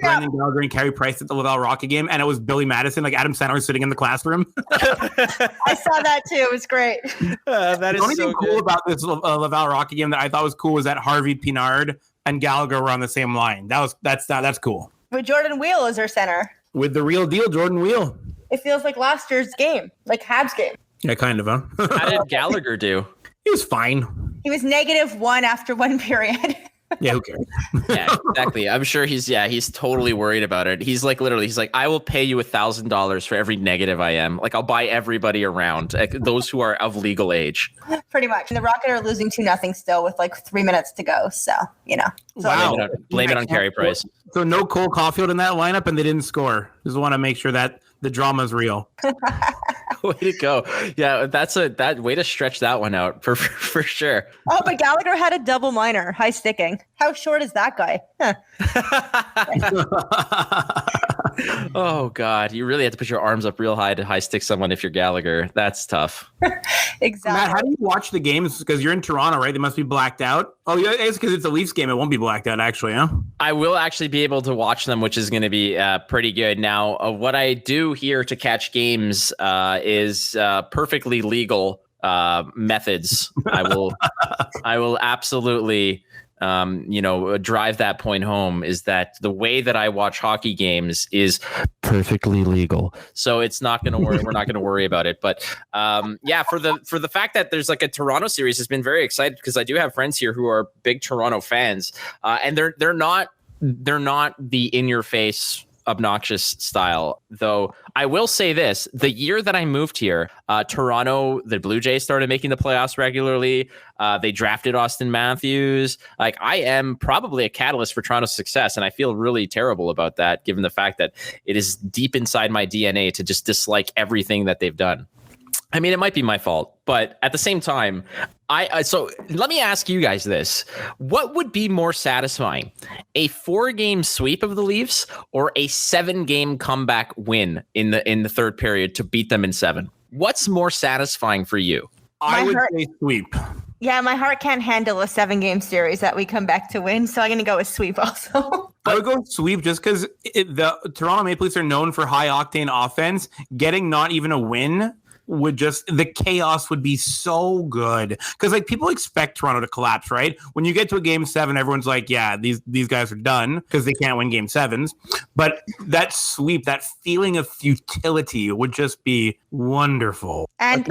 Brendan Gallagher and Carey Price at the Laval Rocket game, and it was Billy Madison, like Adam Sandler sitting in the classroom. I saw that too. It was great. That is the only so thing cool about this Laval Rocket game that I thought was cool was that Harvey Pinard and Gallagher were on the same line. That's cool. With Jordan Wheel as our center. With the real deal, Jordan Wheel. It feels like last year's game, like Habs game. Yeah, kind of, huh? How did Gallagher do? He was fine. He was -1 after 1 period. Yeah, who cares? Yeah, exactly. I'm sure he's totally worried about it. He's like, I will pay you $1,000 for every negative I am. Like, I'll buy everybody around, like, those who are of legal age. Pretty much. And the Rocket are losing 2-0 still with like 3 minutes to go. So, you know. So wow. Blame it on Carey Price. So no Cole Caulfield in that lineup and they didn't score. Just want to make sure that the drama's real. Way to go. Yeah, that way to stretch that one out for sure. Oh, but Gallagher had a double minor, high sticking. How short is that guy? Huh. Oh God, you really have to put your arms up real high to high stick someone if you're Gallagher. That's tough. Exactly. Matt, how do you watch the games? Because you're in Toronto, right? They must be blacked out. Oh, yeah, it's because it's a Leafs game. It won't be blacked out, actually, huh? I will actually be able to watch them, which is going to be pretty good. Now, what I do here to catch games is perfectly legal methods. I will absolutely drive that point home, is that the way that I watch hockey games is perfectly legal. So it's not going to worry. We're not going to worry about it. But for the fact that there's like a Toronto series has been very excited, because I do have friends here who are big Toronto fans, and they're not the in your face obnoxious style. Though I will say this, the year that I moved here, Toronto, the Blue Jays started making the playoffs regularly. They drafted Austin Matthews. Like, I am probably a catalyst for Toronto's success, and I feel really terrible about that, given the fact that it is deep inside my DNA to just dislike everything that they've done. I mean, it might be my fault, but at the same time, so let me ask you guys this. What would be more satisfying, a 4-game sweep of the Leafs or a 7-game comeback win in the third period to beat them in 7? What's more satisfying for you? I would say sweep. Yeah, my heart can't handle a 7-game series that we come back to win, so I'm going to go with sweep also. I would go sweep just because the Toronto Maple Leafs are known for high-octane offense. Getting not even a win would just, the chaos would be so good, because like people expect Toronto to collapse, right? When you get to a game 7, everyone's like, yeah, these guys are done because they can't win game 7s. But that sweep, that feeling of futility would just be wonderful. And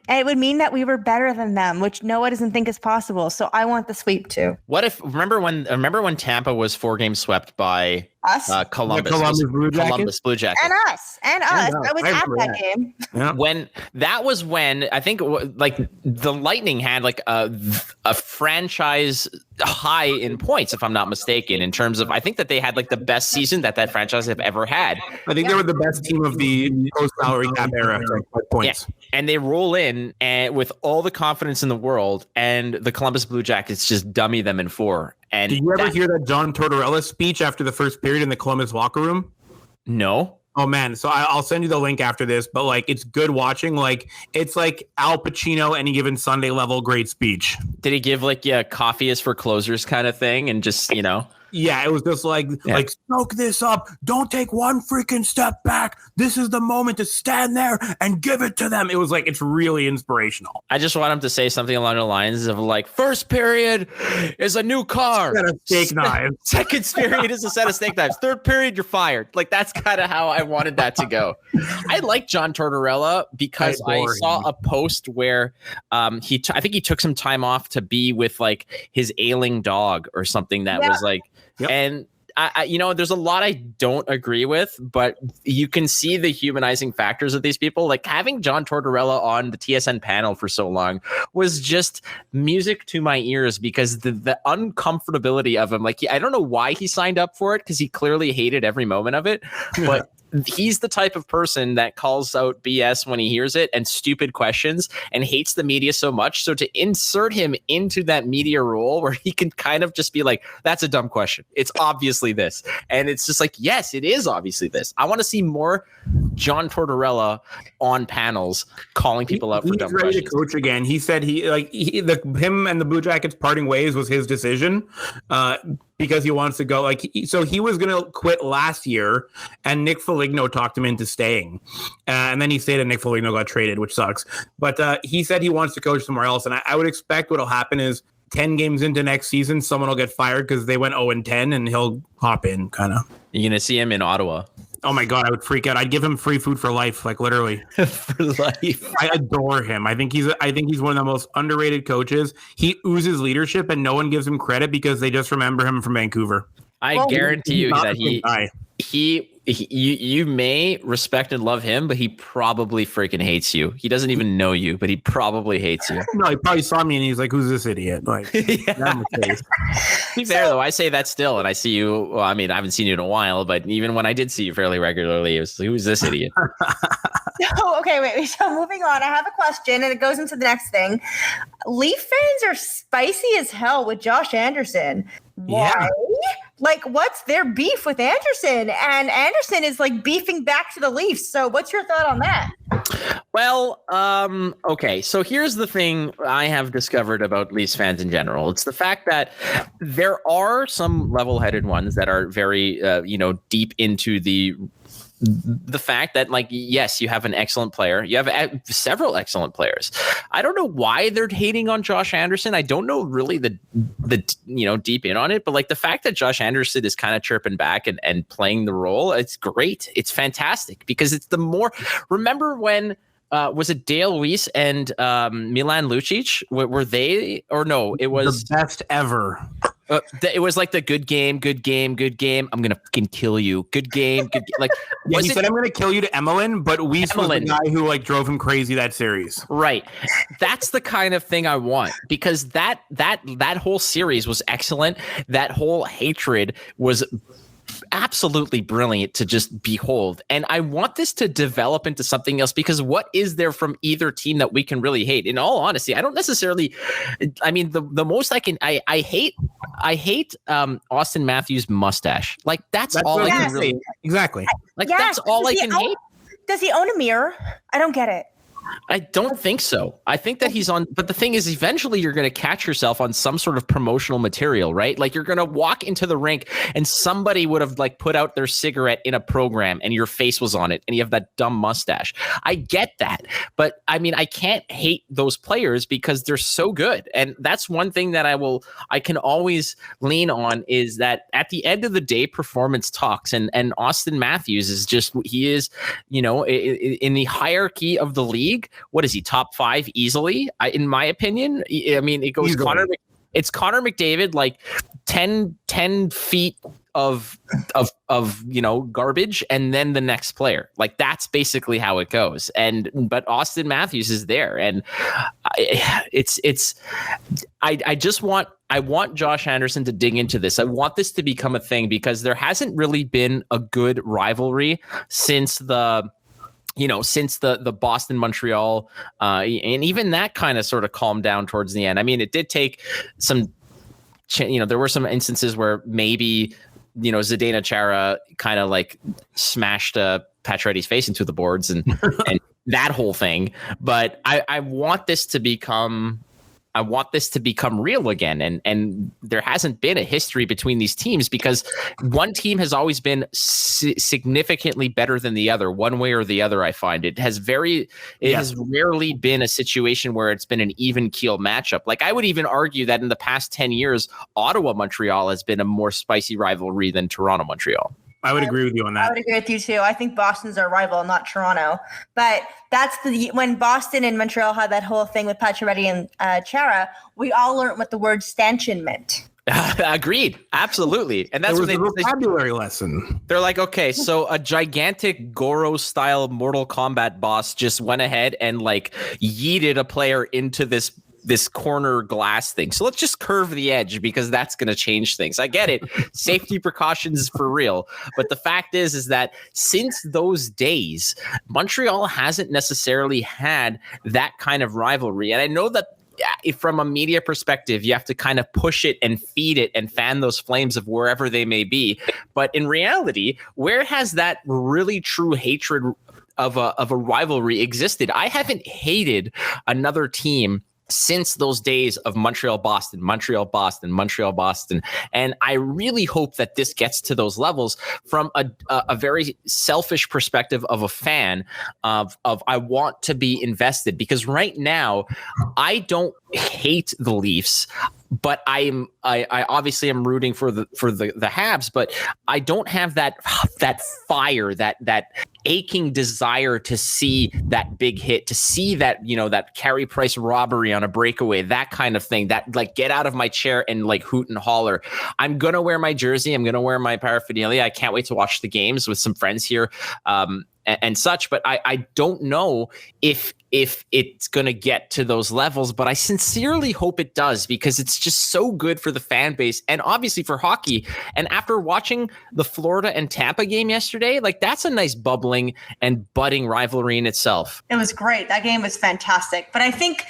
it would mean that we were better than them, which Noah doesn't think is possible. So I want the sweep too. What if, remember when Tampa was 4 games swept by us? Columbus Blue Blue Jackets. And us. I was at that game. Yeah. That was when I think like the Lightning had like a franchise high in points, if I'm not mistaken, in terms of, I think that they had like the best season that franchise have ever had. I think they were the best team of the post-salary cap era, like points. Yeah. And they roll in and with all the confidence in the world, and the Columbus Blue Jackets just dummy them in 4. And did you ever hear that John Tortorella speech after the first period in the Columbus locker room? No. Oh man, so I'll send you the link after this, but like it's good watching. Like it's like Al Pacino any given Sunday level great speech. Did he give like coffee is for closers kind of thing, and just Yeah, it was just like soak this up. Don't take one freaking step back. This is the moment to stand there and give it to them. It was like, it's really inspirational. I just want him to say something along the lines of like, first period is a new car. Set of steak knives. Second period is a set of steak knives. Third period, you're fired. Like, that's kind of how I wanted that to go. I like John Tortorella because I saw a post where I think he took some time off to be with like his ailing dog or something that was like, and I there's a lot I don't agree with, but you can see the humanizing factors of these people. Like having John Tortorella on the TSN panel for so long was just music to my ears, because the uncomfortability of him, like I don't know why he signed up for it, because he clearly hated every moment of it, but he's the type of person that calls out BS when he hears it and stupid questions and hates the media so much. So to insert him into that media role where he can kind of just be like, that's a dumb question. It's obviously this. And it's just like, yes, it is obviously this. I want to see more John Tortorella on panels calling people out for dumb questions. He's ready to coach again. He said him and the Blue Jackets parting ways was his decision. Because he wants to go, so he was going to quit last year, and Nick Foligno talked him into staying. And then he stayed, and Nick Foligno got traded, which sucks. But he said he wants to coach somewhere else. And I would expect what'll happen is 10 games into next season, someone will get fired because they went 0-10, and he'll hop in, kind of. You're going to see him in Ottawa. Oh my God, I would freak out. I'd give him free food for life, like literally. For life. I adore him. I think he's one of the most underrated coaches. He oozes leadership, and no one gives him credit because they just remember him from Vancouver. I guarantee you that you may respect and love him, but he probably freaking hates you. He doesn't even know you, but he probably hates you. No, he probably saw me and he's like, who's this idiot? Like, To be fair, though, I say that still, and I see you. Well, I mean, I haven't seen you in a while, but even when I did see you fairly regularly, it was like, who's this idiot? Okay, wait. So moving on, I have a question, and it goes into the next thing. Leaf fans are spicy as hell with Josh Anderson. Why Like, what's their beef with Anderson? And Anderson is like beefing back to the Leafs. So what's your thought on that? Well, okay. So here's the thing I have discovered about Leafs fans in general. It's the fact that there are some level-headed ones that are very, deep into the fact that, like, yes, you have an excellent player. You have several excellent players. I don't know why they're hating on Josh Anderson. I don't know really the deep in on it, but like the fact that Josh Anderson is kind of chirping back and playing the role, it's great. It's fantastic because it's the more. Remember when was it Dale Weiss and Milan Lucic? Were they, or no? It was the best ever. It was like the good game. I'm gonna fucking kill you. Good game. Like, he said, "I'm gonna kill you" to Emelin, but Weiss was the guy who like drove him crazy that series. Right. That's the kind of thing I want, because that whole series was excellent. That whole hatred was absolutely brilliant to just behold, and I want this to develop into something else, because what is there from either team that we can really hate? In all honesty, I don't necessarily. I mean, the most I can. I hate Austin Matthews' mustache. Like that's all I can really. Exactly. Like that's all I can hate. Does he own a mirror? I don't get it. I don't think so. I think that he's on, but the thing is, eventually you're going to catch yourself on some sort of promotional material, right? Like you're going to walk into the rink and somebody would have like put out their cigarette in a program and your face was on it and you have that dumb mustache. I get that. But I mean, I can't hate those players because they're so good. And that's one thing that I can always lean on, is that at the end of the day, performance talks, and Austin Matthews is just, he is, in the hierarchy of the league. What is he, top 5 easily? In my opinion. I mean, it goes it's Connor McDavid, like 10 feet of garbage, and then the next player. Like that's basically how it goes. But Austin Matthews is there, and I want Josh Anderson to dig into this. I want this to become a thing, because there hasn't really been a good rivalry since the Boston Montreal, and even that kind of sort of calmed down towards the end. I mean, it did take some, there were some instances where maybe, Zdeno Chara kind of like smashed Pacioretty's face into the boards and that whole thing. But I want this to become real again. And there hasn't been a history between these teams, because one team has always been significantly better than the other, one way or the other. I find it has rarely been a situation where it's been an even keel matchup. Like I would even argue that in the past 10 years, Ottawa Montreal has been a more spicy rivalry than Toronto Montreal. I would agree with you on that. I would agree with you too. I think Boston's our rival, not Toronto. But that's when Boston and Montreal had that whole thing with Pacioretty and Chara, we all learned what the word stanchion meant. Agreed. Absolutely. And that's what a vocabulary lesson. They're like, okay, so a gigantic Goro style Mortal Kombat boss just went ahead and like yeeted a player into this corner glass thing. So let's just curve the edge, because that's going to change things. I get it. Safety precautions for real. But the fact is that since those days, Montreal hasn't necessarily had that kind of rivalry. And I know that if from a media perspective, you have to kind of push it and feed it and fan those flames of wherever they may be. But in reality, where has that really true hatred of a rivalry existed? I haven't hated another team since those days of Montreal, Boston. And I really hope that this gets to those levels from a very selfish perspective of a fan of I want to be invested, because right now I don't hate the Leafs, but I obviously am rooting for the Habs, but I don't have that fire, that aching desire to see that big hit, to see that, that Carey Price robbery on a breakaway, that kind of thing, that like get out of my chair and like hoot and holler. I'm going to wear my jersey. I'm going to wear my paraphernalia. I can't wait to watch the games with some friends here and such, but I don't know if it's going to get to those levels, but I sincerely hope it does, because it's just so good for the fan base and obviously for hockey. And after watching the Florida and Tampa game yesterday, like that's a nice bubbling bubbling and budding rivalry in itself. It was great. That game was fantastic. But I think,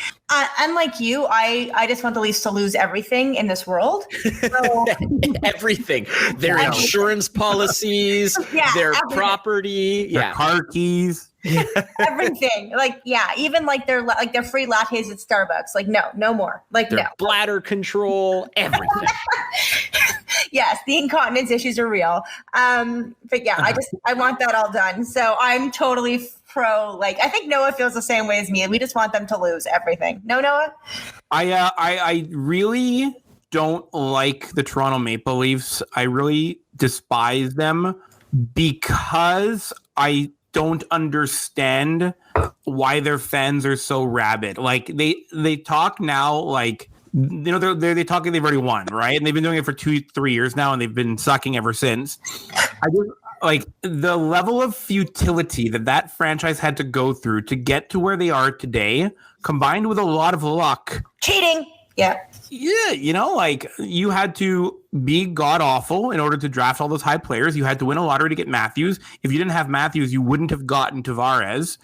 unlike you, I just want the Leafs to lose everything in this world. So, everything. Their insurance policies, their property, their car keys. Everything. Even their free lattes at Starbucks. No more. Their bladder control, everything. Yes, the incontinence issues are real. But yeah, I want that all done. So I'm totally pro. I think Noah feels the same way as me. We just want them to lose everything. No, Noah? I really don't like the Toronto Maple Leafs. I really despise them because I don't understand why their fans are so rabid. They talk now they talk like they've already won, right? And they've been doing it for 2-3 years now, and they've been sucking ever since. I just the level of futility that franchise had to go through to get to where they are today, combined with a lot of luck. Cheating. Yeah. Yeah, you had to be god awful in order to draft all those high players. You had to win a lottery to get Matthews. If you didn't have Matthews, you wouldn't have gotten Tavares.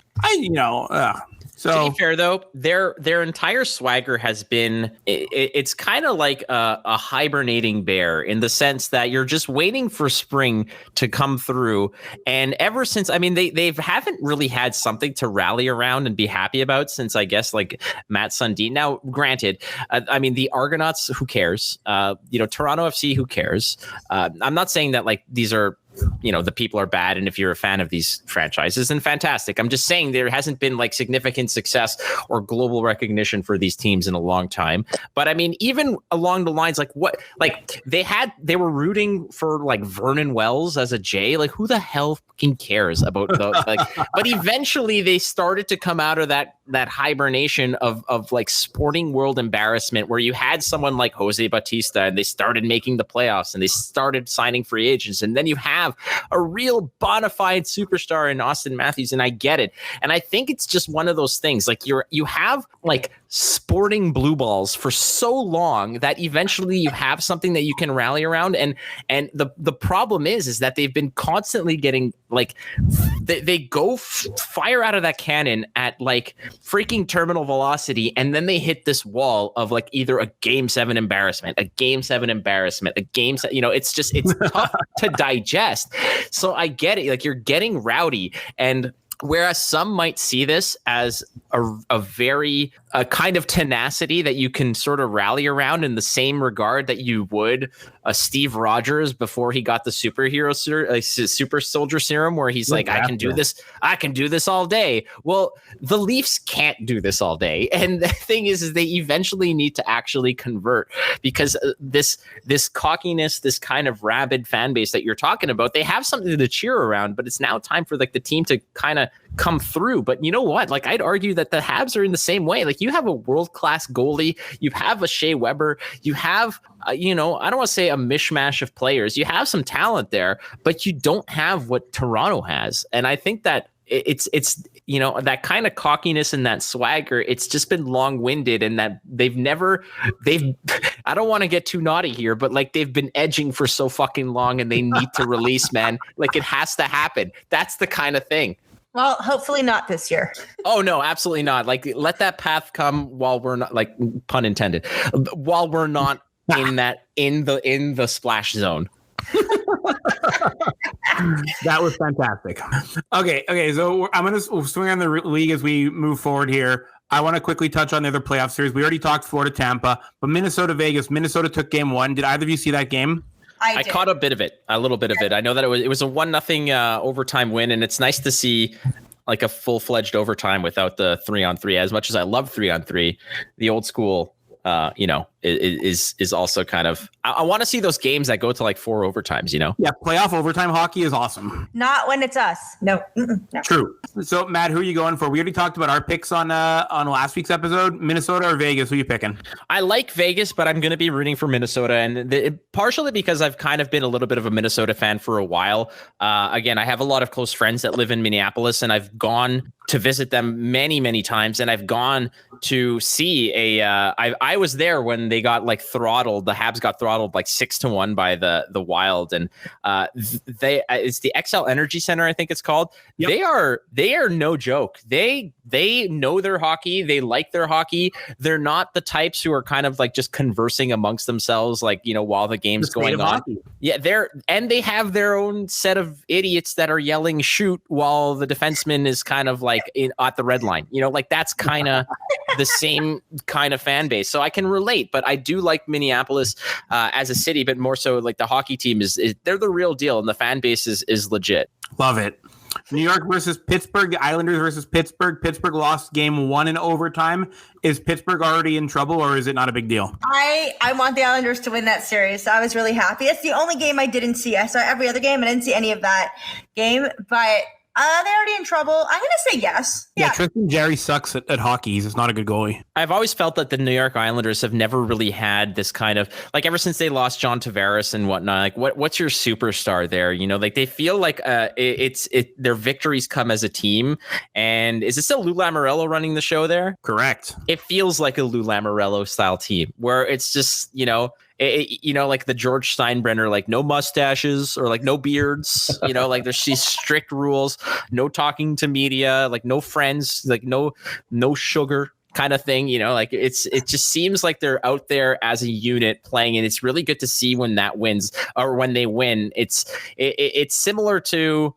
So to be fair, though, their entire swagger has been it's kind of like a hibernating bear in the sense that you're just waiting for spring to come through. And ever since, they haven't really had something to rally around and be happy about since, I guess, Matt Sundin. Now, granted, the Argonauts, who cares? Toronto FC, who cares? I'm not saying that these are the people are bad, and if you're a fan of these franchises, then fantastic. I'm just saying there hasn't been significant success or global recognition for these teams in a long time. But even along the lines they were rooting for Vernon Wells as a J. Who the hell fucking cares about those? But eventually they started to come out of that hibernation of sporting world embarrassment, where you had someone like Jose Bautista and they started making the playoffs and they started signing free agents, and then you have a real bona fide superstar in Austin Matthews, and I get it. And I think it's just one of those things, you have sporting blue balls for so long that eventually you have something that you can rally around. And the problem is that they've been constantly getting they go fire out of that cannon at freaking terminal velocity, and then they hit this wall of either a game 7 embarrassment, a game 7 embarrassment, a game 7, it's tough to digest. So I get it. You're getting rowdy, and whereas some might see this as a very kind of tenacity that you can sort of rally around in the same regard that you would Steve Rogers before he got the super soldier serum, where he's I can do this all day. Well, the Leafs can't do this all day, and the thing is they eventually need to actually convert, because this cockiness, this kind of rabid fan base that you're talking about, they have something to cheer around, but it's now time for the team to kind of come through. But you know what? I'd argue that the Habs are in the same way. You have a world-class goalie, you have a Shea Weber, you have I don't want to say a mishmash of players. You have some talent there, but you don't have what Toronto has. And I think that it's that kind of cockiness and that swagger, it's just been long-winded, and that they've I don't want to get too naughty here, but they've been edging for so fucking long, and they need to release, man. It has to happen. That's the kind of thing. Well, hopefully not this year. Oh no, absolutely not. Let that path come while we're not, pun intended, while we're not in the splash zone. That was fantastic. Okay. So I'm going to swing on the league as we move forward here. I want to quickly touch on the other playoff series. We already talked Florida, Tampa, but Minnesota, Vegas. Minnesota took game 1. Did either of you see that game? I caught a little bit of it. I know that it was a 1-0 overtime win, and it's nice to see a full-fledged overtime without the 3-on-3. As much as I love 3-on-3, the old school is also kind of, I want to see those games that go to 4 overtimes, Yeah, playoff overtime hockey is awesome. Not when it's us. No. No. True. So, Matt, who are you going for? We already talked about our picks on last week's episode. Minnesota or Vegas? Who are you picking? I like Vegas, but I'm going to be rooting for Minnesota, and partially because I've kind of been a little bit of a Minnesota fan for a while. Again, I have a lot of close friends that live in Minneapolis, and I've gone to visit them many, many times, and I've gone to see I was there when they got like throttled. The Habs got throttled like 6-1 by the Wild, and it's the XL Energy Center, I think it's called. Yep. They are no joke. They know their hockey. They like their hockey. They're not the types who are kind of like just conversing amongst themselves, like, you know, while the game's going on. Hockey. Yeah, they have their own set of idiots that are yelling shoot while the defenseman is kind of like at the red line. You know, like that's kind of the same kind of fan base. So I can relate, but I do like Minneapolis as a city, but more so like the hockey team is they're the real deal, and the fan base is legit. Love it. New York versus Pittsburgh, the Islanders versus Pittsburgh. Pittsburgh lost game 1 in overtime. Is Pittsburgh already in trouble, or is it not a big deal? I want the Islanders to win that series, so I was really happy. It's the only game I didn't see. I saw every other game. I didn't see any of that game, but they're already in trouble. I'm going to say yes. Yeah, Tristan Jarry sucks at hockey. He's not a good goalie. I've always felt that the New York Islanders have never really had this kind of, like, ever since they lost John Tavares and whatnot, like what's your superstar there? You know, like they feel like their victories come as a team. And is it still Lou Lamoriello running the show there? Correct. It feels like a Lou Lamoriello style team where it's just, you know, like the George Steinbrenner, like no mustaches or like no beards, you know, like there's these strict rules, no talking to media, like no friends, like no sugar kind of thing, you know, like it just seems like they're out there as a unit playing, and it's really good to see when that wins or when they win. It's similar to,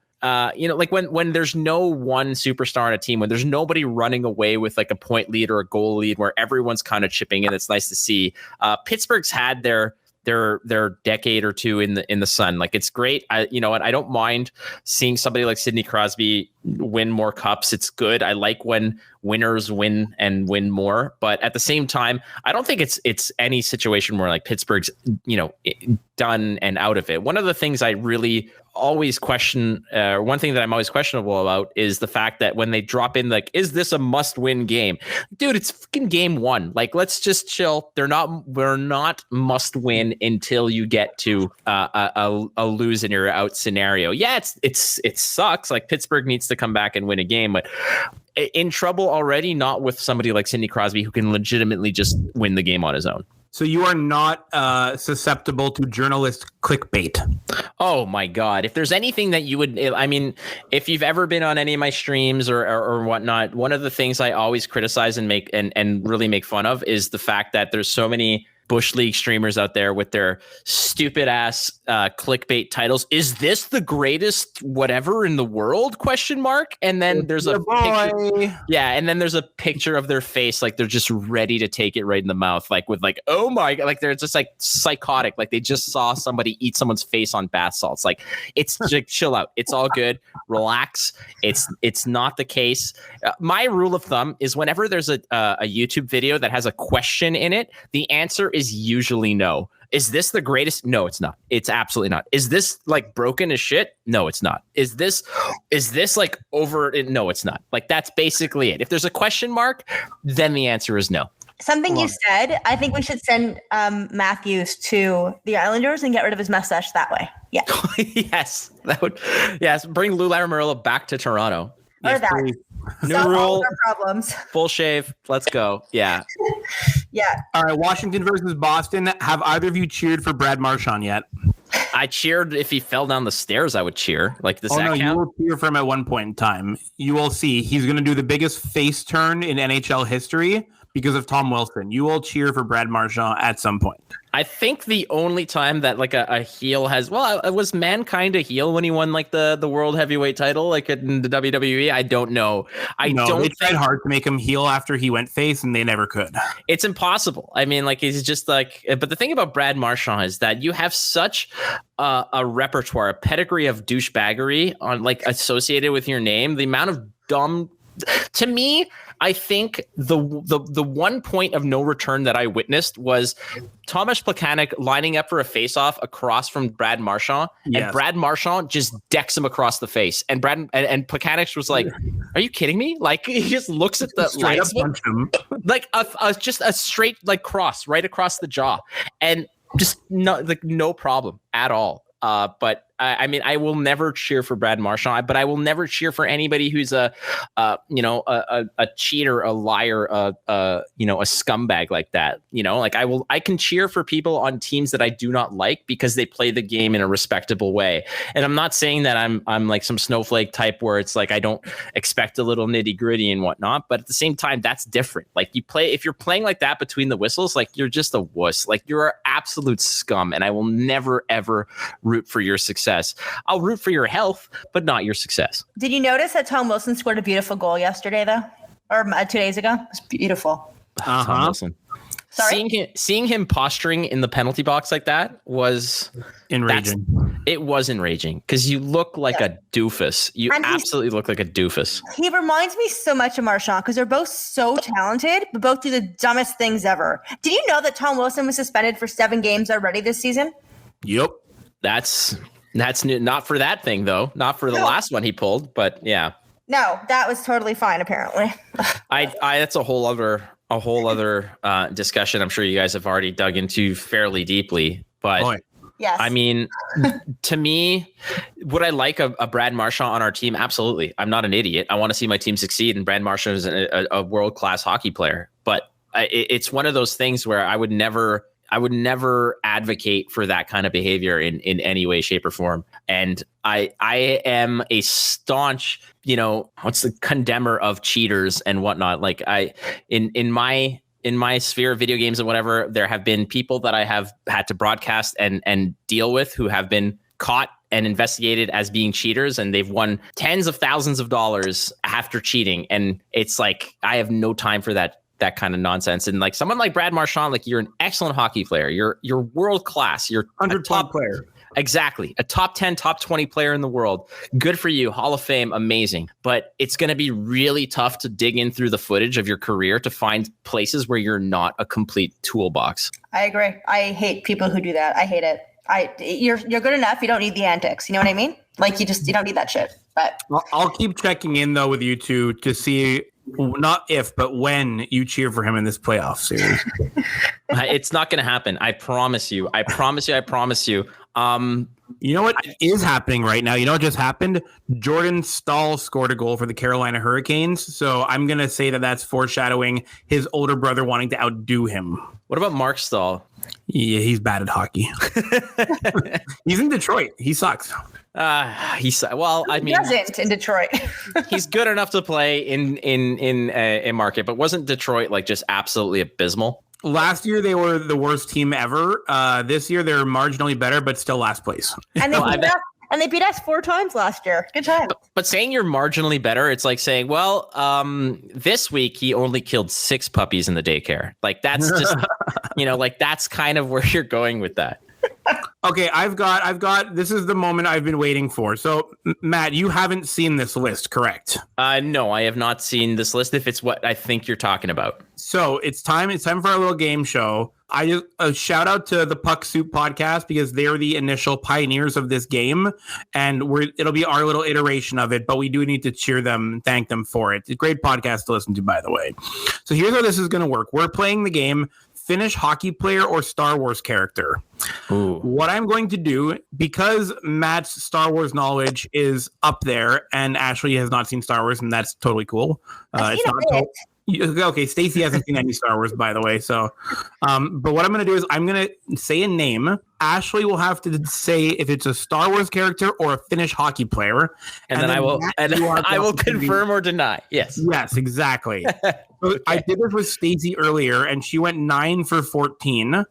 you know, like when there's no one superstar on a team, when there's nobody running away with like a point lead or a goal lead, where everyone's kind of chipping in. It's nice to see. Pittsburgh's had their decade or two in the sun. Like it's great. You know what? I don't mind seeing somebody like Sidney Crosby win more cups. It's good. I like when winners win and win more, but at the same time, I don't think it's any situation where like Pittsburgh's, you know, done and out of it. One of the things I really always question, one thing that I'm always questionable about is the fact that when they drop in, like, is this a must-win game? Dude, it's fucking game 1. Like, let's just chill. We're not must-win until you get to a lose and you're out scenario. Yeah, it sucks. Like Pittsburgh needs to come back and win a game, but in trouble already, not with somebody like Sidney Crosby who can legitimately just win the game on his own. So you are not susceptible to journalist clickbait. Oh my God. If there's anything that you would, I mean, if you've ever been on any of my streams or whatnot, one of the things I always criticize and make and really make fun of is the fact that there's so many Bush League streamers out there with their stupid ass clickbait titles. Is this the greatest whatever in the world? ? And then there's a picture, and then there's a picture of their face, like they're just ready to take it right in the mouth, like with like, oh my God, like they're just like psychotic, like they just saw somebody eat someone's face on bath salts. Like it's like chill out, it's all good, relax. It's not the case. My rule of thumb is whenever there's a YouTube video that has a question in it, the answer is usually no. Is this the greatest? No, it's not. It's absolutely not. Is this like broken as shit? No, it's not. Is this like over? No, it's not. Like that's basically it. If there's a question mark, then the answer is no. Something you said, I think we should send Matthews to the Islanders and get rid of his mustache that way. Yeah. Yes, that would. Yes, bring Lou Lamoriello back to Toronto. Or yes, that. Please. New Solve rule. all our problems. Full shave. Let's go. Yeah. Yeah. All right. Washington versus Boston. Have either of you cheered for Brad Marchand yet? I cheered if he fell down the stairs. I would cheer. Like the no, you will cheer for him at one point in time. You will see he's going to do the biggest face turn in NHL history because of Tom Wilson. You will cheer for Brad Marchand at some point. I think the only time that like a heel has, was Mankind a heel when he won like the world heavyweight title, like in the WWE? I don't know. They tried hard to make him heel after he went face, and they never could. It's impossible. I mean, like he's just like. But the thing about Brad Marchand is that you have such a repertoire, a pedigree of douchebaggery on like associated with your name. The amount of dumb. To me, I think the one point of no return that I witnessed was Tomasz Plekanec lining up for a face-off across from Brad Marchand, and Brad Marchand just decks him across the face. And Plekanec was like, "Are you kidding me?" Like he just looks at the straight up punch him, like just a straight like cross right across the jaw, and just no problem at all. But I mean, I will never cheer for Brad Marchand, but I will never cheer for anybody who's a cheater, a liar, a scumbag like that. Like I can cheer for people on teams that I do not like because they play the game in a respectable way. And I'm not saying that I'm like some snowflake type where it's like I don't expect a little nitty gritty and whatnot, but at the same time, that's different. Like if you're playing like that between the whistles, like you're just a wuss. Like you're absolute scum, and I will never ever root for your success. I'll root for your health, but not your success. Did you notice that Tom Wilson scored a beautiful goal yesterday, though, or 2 days ago? It was beautiful. Tom Wilson. Sorry? Seeing him posturing in the penalty box like that was enraging. It was enraging because you look like a doofus. You absolutely look like a doofus. He reminds me so much of Marchand because they're both so talented, but both do the dumbest things ever. Did you know that Tom Wilson was suspended for 7 games already this season? Yep. That's new. Not for that thing though. Not for the last one he pulled, but yeah. No, that was totally fine. Apparently. That's a whole other discussion. I'm sure you guys have already dug into fairly deeply, but yes. I mean, to me, would I like a Brad Marchand on our team? Absolutely. I'm not an idiot. I want to see my team succeed, and Brad Marchand is a world-class hockey player. But it's one of those things where I would never advocate for that kind of behavior in any way, shape, or form. And I am a staunch, what's the condemner of cheaters and whatnot. Like in my sphere of video games and whatever, there have been people that I have had to broadcast and deal with who have been caught and investigated as being cheaters, and they've won tens of thousands of dollars after cheating. And it's like, I have no time for that kind of nonsense. And like someone like Brad Marchand, like you're an excellent hockey player. You're world class. You're 100 top player. Exactly. A top 10, top 20 player in the world. Good for you. Hall of Fame. Amazing. But it's going to be really tough to dig in through the footage of your career to find places where you're not a complete toolbox. I agree. I hate people who do that. I hate it. You're good enough. You don't need the antics. You know what I mean? Like you don't need that shit. But I'll keep checking in though with you two to see not if, but when you cheer for him in this playoff series. It's not going to happen. I promise you. I promise you. You know what is happening right now? You know what just happened? Jordan Stahl scored a goal for the Carolina Hurricanes. So I'm going to say that that's foreshadowing his older brother wanting to outdo him. What about Mark Stahl? Yeah, he's bad at hockey. He's in Detroit. He sucks. He doesn't in Detroit. He's good enough to play in a market, but wasn't Detroit like just absolutely abysmal? Last year they were the worst team ever. This year they're marginally better, but still last place. And they beat us 4 times last year. Good time. But saying you're marginally better, it's like saying, well, this week he only killed 6 puppies in the daycare. Like that's just, that's kind of where you're going with that. Okay, I've got. This is the moment I've been waiting for. So, Matt, you haven't seen this list, correct? No, I have not seen this list. If it's what I think you're talking about. So it's time. It's time for our little game show. I just a shout out to the Puck Soup podcast because they're the initial pioneers of this game, and it'll be our little iteration of it. But we do need to cheer them and thank them for it. It's a great podcast to listen to, by the way. So here's how this is going to work. We're playing the game Finnish hockey player or Star Wars character. Ooh. What I'm going to do, because Matt's Star Wars knowledge is up there, and Ashley has not seen Star Wars, and that's totally cool. Okay, Stacy hasn't seen any Star Wars, by the way. So, but what I'm going to do is I'm going to say a name. Ashley will have to say if it's a Star Wars character or a Finnish hockey player, and then I will confirm or deny. Yes. Yes, exactly. So okay. I did this with Stacy earlier, and she went 9 for 14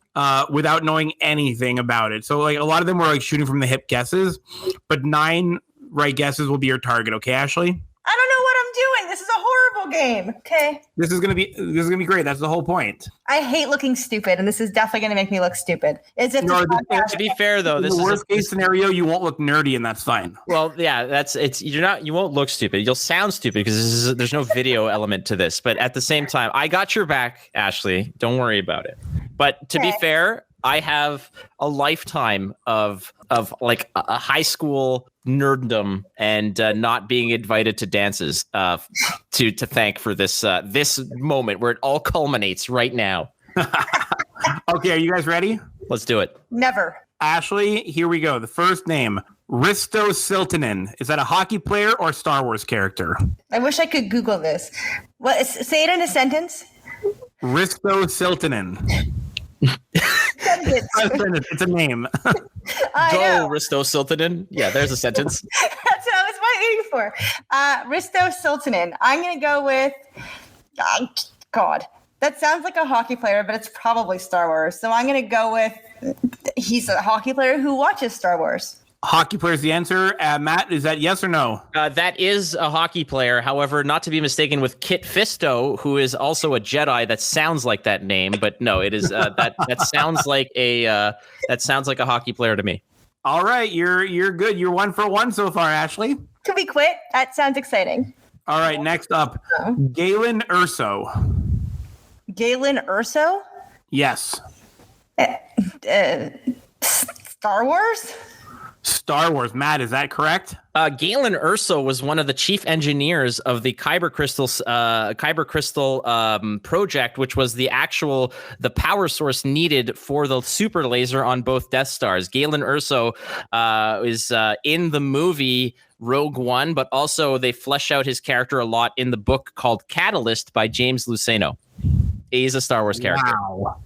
without knowing anything about it. So, like, a lot of them were like shooting from the hip guesses, but 9 right guesses will be your target. Okay, Ashley? I don't know what I'm doing. This is a horrible game. Okay. This is gonna be great. That's the whole point. I hate looking stupid, and this is definitely gonna make me look stupid. To be fair though, this is the worst case scenario. You won't look nerdy, and that's fine. Well, yeah, you won't look stupid. You'll sound stupid because there's no video element to this. But at the same time, I got your back, Ashley. Don't worry about it. But to be fair, I have a lifetime of like a high school nerddom and not being invited to dances to thank for this moment where it all culminates right now. Okay, are you guys ready? Let's do it. Never. Ashley, here we go. The first name, Risto Siltanen. Is that a hockey player or Star Wars character? I wish I could Google this. Say it in a sentence. Risto Siltanen. It's a name. Go, Risto Siltanen. Yeah, there's a sentence. That's what I was waiting for. Risto Siltanen. I'm going to go with... God. That sounds like a hockey player, but it's probably Star Wars. So I'm going to go with... He's a hockey player who watches Star Wars. Hockey player is the answer. Matt, is that yes or no? That is a hockey player. However, not to be mistaken with Kit Fisto, who is also a Jedi that sounds like that name. But no, it is that sounds like a hockey player to me. All right, you're good. You're 1 for 1 so far, Ashley. Could we quit? That sounds exciting. All right, next up, Galen Erso. Galen Erso? Yes. Star Wars? Star Wars. Matt, is that correct? Galen Erso was one of the chief engineers of the Kyber Crystal project, which was the power source needed for the super laser on both Death Stars. Galen Erso is in the movie Rogue One, but also they flesh out his character a lot in the book called Catalyst by James Luceno. He's a Star Wars character. Wow.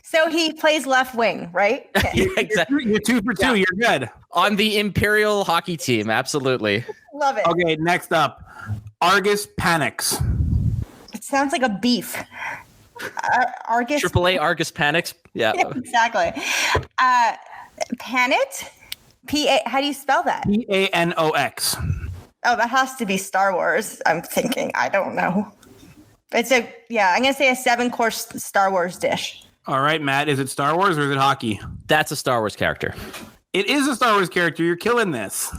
So he plays left wing, right? Yeah, exactly. You're 2 for 2. Yeah. You're good. On the Imperial hockey team, absolutely. Love it. Okay, next up, Argus Panics. It sounds like a beef. Argus. AAA Argus Panics. Yeah. Exactly. Panit? How do you spell that? Panox. Oh, that has to be Star Wars. I'm thinking. I don't know. I'm going to say a 7-course Star Wars dish. All right, Matt, is it Star Wars or is it hockey? That's a Star Wars character. It is a Star Wars character. You're killing this.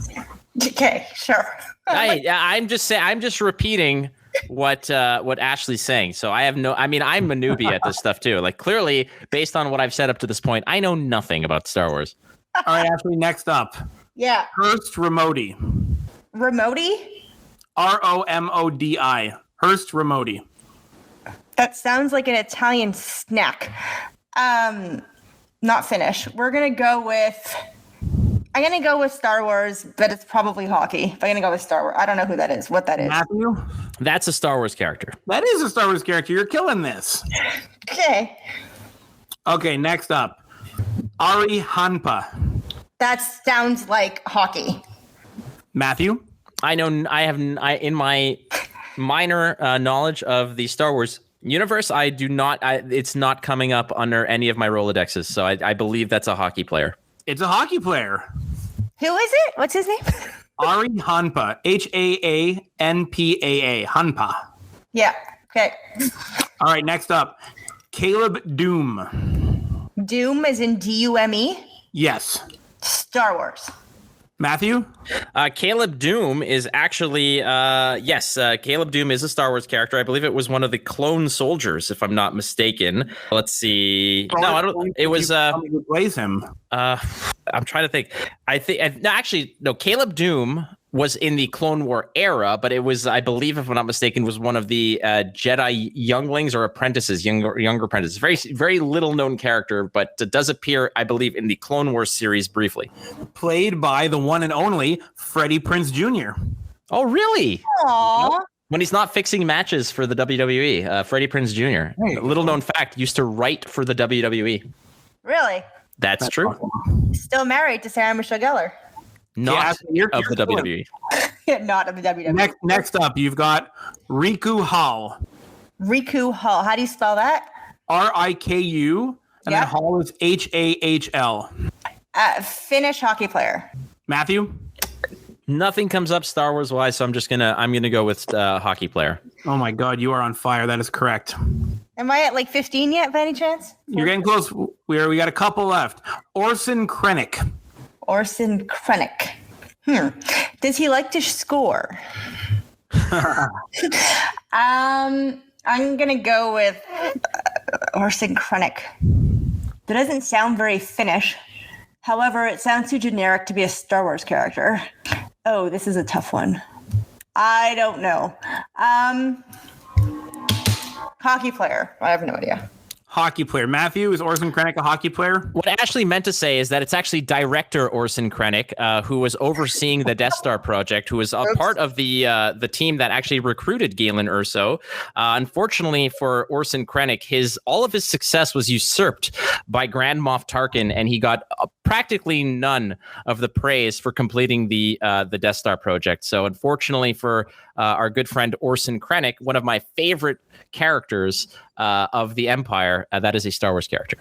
Okay, sure. I'm just repeating what Ashley's saying. So I'm a newbie at this stuff too. Like, clearly, based on what I've said up to this point, I know nothing about Star Wars. All right, Ashley, next up. Yeah. Hurst Ramodi. Ramodi? Romodi. Hurst Ramodi. That sounds like an Italian snack. Not Finnish. I'm going to go with Star Wars, but it's probably hockey. I'm going to go with Star Wars. I don't know who that is, what that is. Matthew? That's a Star Wars character. That is a Star Wars character. You're killing this. Okay. Okay, next up. Ari Hanpa. That sounds like hockey. Matthew? In my minor knowledge of the Star Wars universe, I do not. It's not coming up under any of my Rolodexes, so I believe that's a hockey player. It's a hockey player. Who is it? What's his name? Ari Hanpa. Haanpaa. Hanpa. Yeah. Okay. All right, next up. Caleb Doom. Doom is in Dume? Yes. Star Wars. Matthew? Caleb Doom is actually, yes, Caleb Doom is a Star Wars character. I believe it was one of the clone soldiers, if I'm not mistaken. Let's see. No, I don't. It was. Who plays him? I'm trying to think. Caleb Doom was in the Clone War era, but it was, I believe, if I'm not mistaken, was one of the Jedi younglings or apprentices, younger apprentices. Very, very little known character, but does appear, I believe, in the Clone Wars series briefly. Played by the one and only Freddie Prinze Jr. Oh, really? Aww. When he's not fixing matches for the WWE, Freddie Prinze Jr. Hey, little known fact, used to write for the WWE. Really? That's true. Awesome. Still married to Sarah Michelle Gellar. Not of the WWE. Not of the WWE. Next up, you've got Riku Hall. Riku Hall. How do you spell that? Riku, and then Hall is Hahl. Finnish hockey player. Matthew? Nothing comes up Star Wars wise, so I'm gonna go with hockey player. Oh my God, you are on fire. That is correct. Am I at like 15 yet, by any chance? You're getting close. We got a couple left. Orson Krennic. Orson Krennic. Does he like to score? I'm gonna go with Orson Krennic. That doesn't sound very Finnish. However, it sounds too generic to be a Star Wars character. Oh, this is a tough one. I don't know. Hockey player. I have no idea. hockey player. Matthew, is Orson Krennic a hockey player? What Ashley meant to say is that it's actually director Orson Krennic, who was overseeing the Death Star project, who was a part of the team that actually recruited Galen Erso. Unfortunately for Orson Krennic, all of his success was usurped by Grand Moff Tarkin, and he got practically none of the praise for completing the Death Star project. So unfortunately for our good friend Orson Krennic, one of my favorite characters of the Empire, that is a Star Wars character.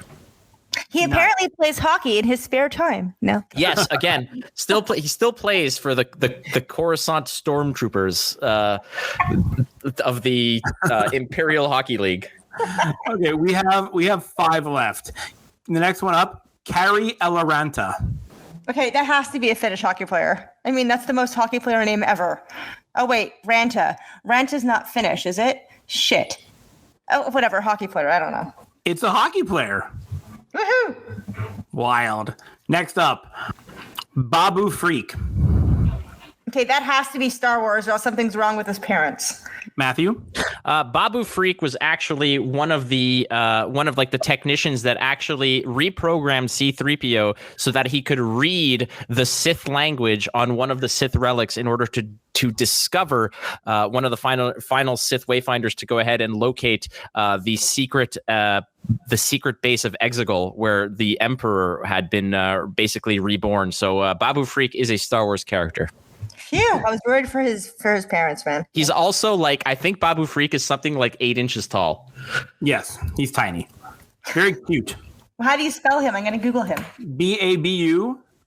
He apparently plays hockey in his spare time. No. Yes, again, he still plays for the Coruscant Stormtroopers of the Imperial Hockey League. Okay, we have 5 left. The next one up, Carrie Eloranta. Okay, that has to be a Finnish hockey player. I mean, that's the most hockey player name ever. Oh, wait, Ranta. Ranta's not Finnish, is it? Shit. Oh, whatever, hockey player. I don't know. It's a hockey player. Woohoo! Wild. Next up, Babu Freak. Okay, that has to be Star Wars, or else something's wrong with his parents. Matthew? Babu Freak was actually one of the technicians that actually reprogrammed C-3PO so that he could read the Sith language on one of the Sith relics in order to discover one of the final Sith wayfinders to go ahead and locate the secret base of Exegol, where the Emperor had been basically reborn. So Babu Freak is a Star Wars character. Phew, I was worried for his parents, man. He's also I think Babu Freak is something like 8 inches tall. Yes, he's tiny. Very cute. Well, how do you spell him? I'm going to Google him.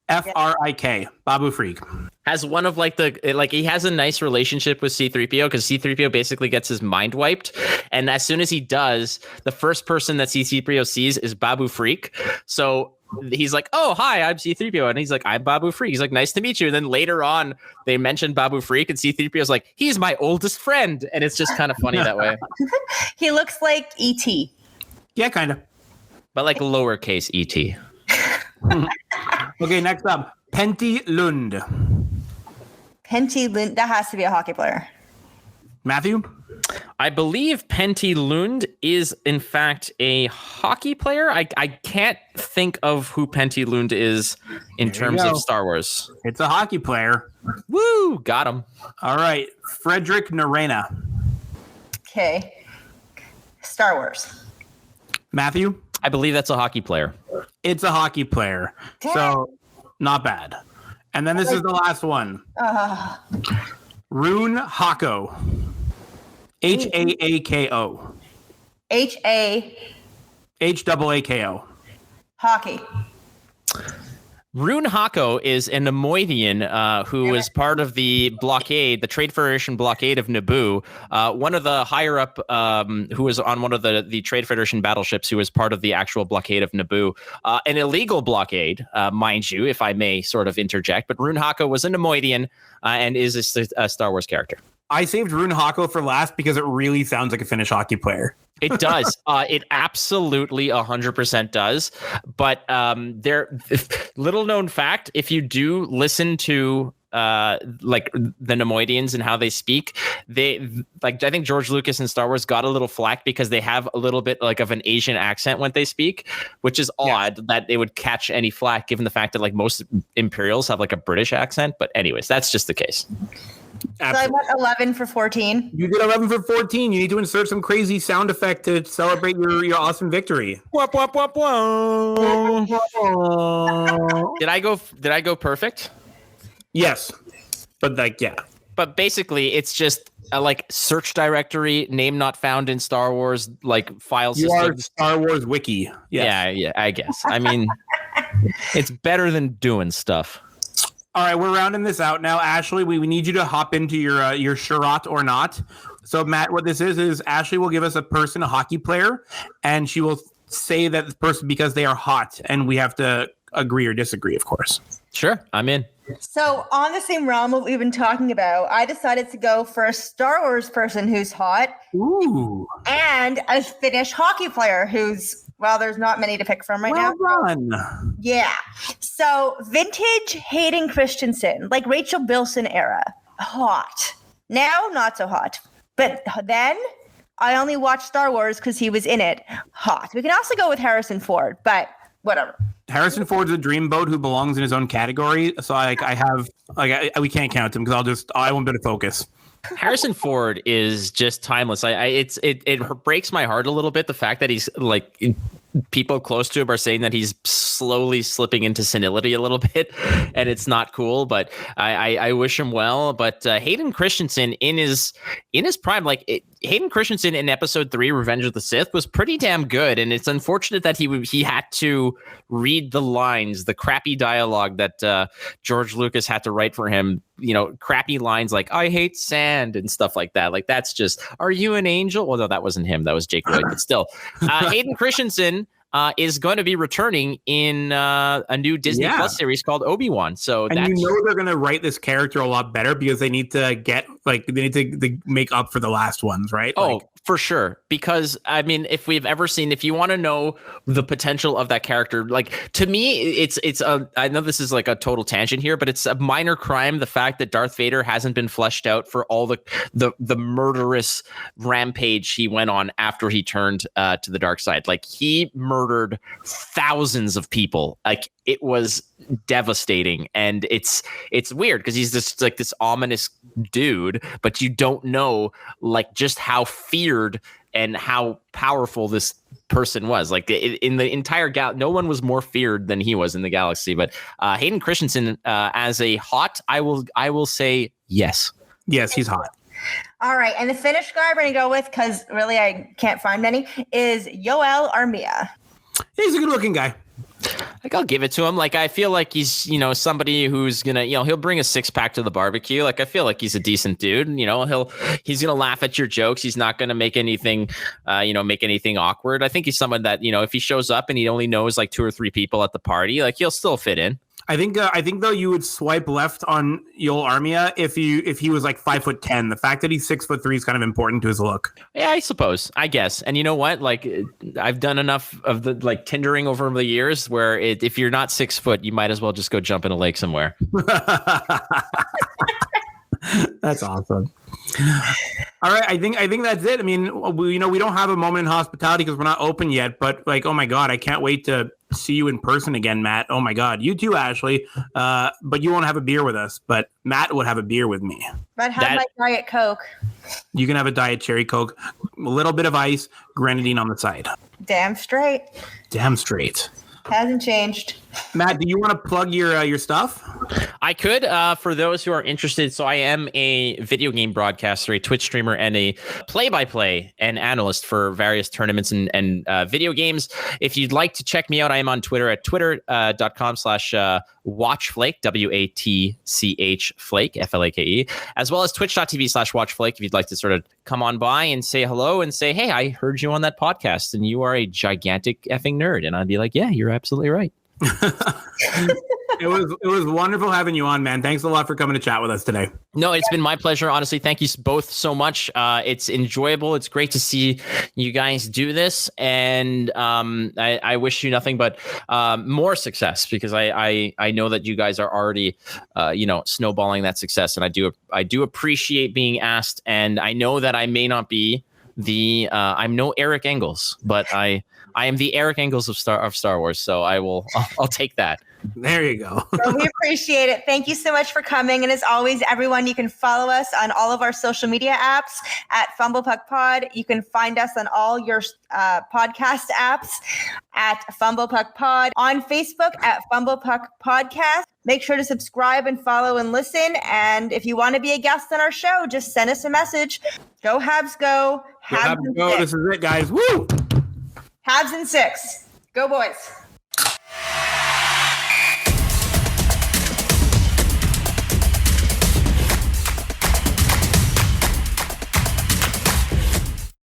Babufrik. Babu Freak. Has one of he has a nice relationship with C-3PO because C-3PO basically gets his mind wiped. And as soon as he does, the first person that C-3PO sees is Babu Freak. So he's like, oh, hi, I'm C-3PO. And he's like, I'm Babu Freak. He's like, nice to meet you. And then later on, they mentioned Babu Freak, and C-3PO's like, he's my oldest friend. And it's just kind of funny that way. He looks like E.T. Yeah, kind of. But like lowercase E.T. Okay, next up, Pentti Lund. Pentti Lund, that has to be a hockey player. Matthew? I believe Pentti Lund is, in fact, a hockey player. I can't think of who Pentti Lund is in terms of Star Wars. It's a hockey player. Woo! Got him. All right. Frederick Narena. Okay. Star Wars. Matthew? I believe that's a hockey player. It's a hockey player. So, not bad. And then this is the last one. Rune Hako. Haako. Haako. Hockey. Rune Hako is an Nemoidian who was part of the blockade, the Trade Federation blockade of Naboo. One of the higher up who was on one of the Trade Federation battleships who was part of the actual blockade of Naboo. An illegal blockade, mind you, if I may sort of interject. But Rune Hako was a Nemoidian and is a Star Wars character. I saved Rune Hako for last because it really sounds like a Finnish hockey player. It does. It absolutely 100% does. But little known fact, if you do listen to the Nemoidians and how they speak, I think George Lucas and Star Wars got a little flack because they have a little bit of an Asian accent when they speak, which is odd that they would catch any flack given the fact that most Imperials have a British accent. But anyways, that's just the case. Absolutely. So I went 11 for 14. You did 11 for 14. You need to insert some crazy sound effect to celebrate your awesome victory. Wah, wah, wah, wah. Did I go perfect? Yes. But yeah. But basically, it's just a search directory, name not found in Star Wars, file system. You are Star Wars wiki. Yes. Yeah, I guess. I mean, it's better than doing stuff. All right, we're rounding this out now. Ashley, we need you to hop into your charade or not. So, Matt, what this is Ashley will give us a person, a hockey player, and she will say that the person because they are hot, and we have to agree or disagree, of course. Sure, I'm in. So, on the same realm of what we've been talking about, I decided to go for a Star Wars person who's hot. Ooh. And a Finnish hockey player who's, well, there's not many to pick from right now. Well done. Yeah. So, vintage Hayden Christensen, like Rachel Bilson era. Hot. Now, not so hot. But then, I only watched Star Wars because he was in it. Hot. We can also go with Harrison Ford, but whatever. Harrison Ford's a dreamboat who belongs in his own category. So we can't count him because I won't be able to focus. Harrison Ford is just timeless. It breaks my heart a little bit, the fact that he's like, people close to him are saying that he's slowly slipping into senility a little bit, and it's not cool. But I wish him well. But Hayden Christensen in his prime, Hayden Christensen in Episode 3, Revenge of the Sith, was pretty damn good, and it's unfortunate that he had to read the lines, the crappy dialogue that George Lucas had to write for him. Crappy lines like "I hate sand" and stuff like that. Like, that's just, "Are you an angel?" Well, no, that wasn't him. That was Jake Lloyd. But still, Hayden Christensen is going to be returning in a new Disney Plus series called Obi-Wan. So they're going to write this character a lot better because they need to to make up for the last ones, right? Oh, for sure. Because if you want to know the potential of that character, to me, I know this is like a total tangent here, but it's a minor crime, the fact that Darth Vader hasn't been fleshed out for all the murderous rampage he went on after he turned to the dark side. Like, he murdered thousands of people. Like, it was devastating, and it's weird because he's just like this ominous dude, but you don't know just how feared and how powerful this person was. In the entire no one was more feared than he was in the galaxy. But Hayden Christensen as a hot, I will say yes. Yes, he's hot. All right, and the Finnish guy we're gonna go with, because really I can't find any, is Joel Armia. He's a good-looking guy. I'll give it to him. I feel like he's, somebody who's gonna, he'll bring a 6-pack to the barbecue. I feel like he's a decent dude. He's gonna laugh at your jokes. He's not gonna make anything, awkward. I think he's someone that, if he shows up and he only knows 2 or 3 people at the party, he'll still fit in. I think though you would swipe left on Joel Armia if he was 5'10". The fact that he's 6'3" is kind of important to his look. Yeah, I suppose. I guess. And you know what? I've done enough of the Tindering over the years where if you're not 6 foot, you might as well just go jump in a lake somewhere. That's awesome. All right, I think that's it. We don't have a moment in hospitality because we're not open yet, but oh my God, I can't wait to see you in person again, Matt. Oh my God, you too, Ashley. But you won't have a beer with us, but Matt would have a beer with me. But have my Diet Coke. You can have a Diet Cherry Coke, a little bit of ice, grenadine on the side. Damn straight. Damn straight. Hasn't changed. Matt, do you want to plug your stuff? I could, for those who are interested. So I am a video game broadcaster, a Twitch streamer, and a play-by-play and analyst for various tournaments and video games. If you'd like to check me out, I am on Twitter at twitter.com/watchflake, WATCH Flake, FLAKE, as well as twitch.tv/watchflake. If you'd like to sort of come on by and say hello and say, "Hey, I heard you on that podcast and you are a gigantic effing nerd." And I'd be like, "Yeah, you're absolutely right." It was wonderful having you on, man. Thanks a lot for coming to chat with us today. No, it's been my pleasure. Honestly, thank you both so much. It's enjoyable. It's great to see you guys do this, and I wish you nothing but more success, because I know that you guys are already snowballing that success, and I do appreciate being asked. And I know that I may not be I'm no Eric Engels, but I am the Eric Engels of Star Wars, so I'll take that. There you go. Well, we appreciate it. Thank you so much for coming. And as always, everyone, you can follow us on all of our social media apps at FumblePuck Pod. You can find us on all your podcast apps at FumblePuck Pod, on Facebook at FumblePuck Podcast. Make sure to subscribe and follow and listen. And if you want to be a guest on our show, just send us a message. Go Habs, go. Habs go. This is it, guys. Woo! Habs in 6. Go boys.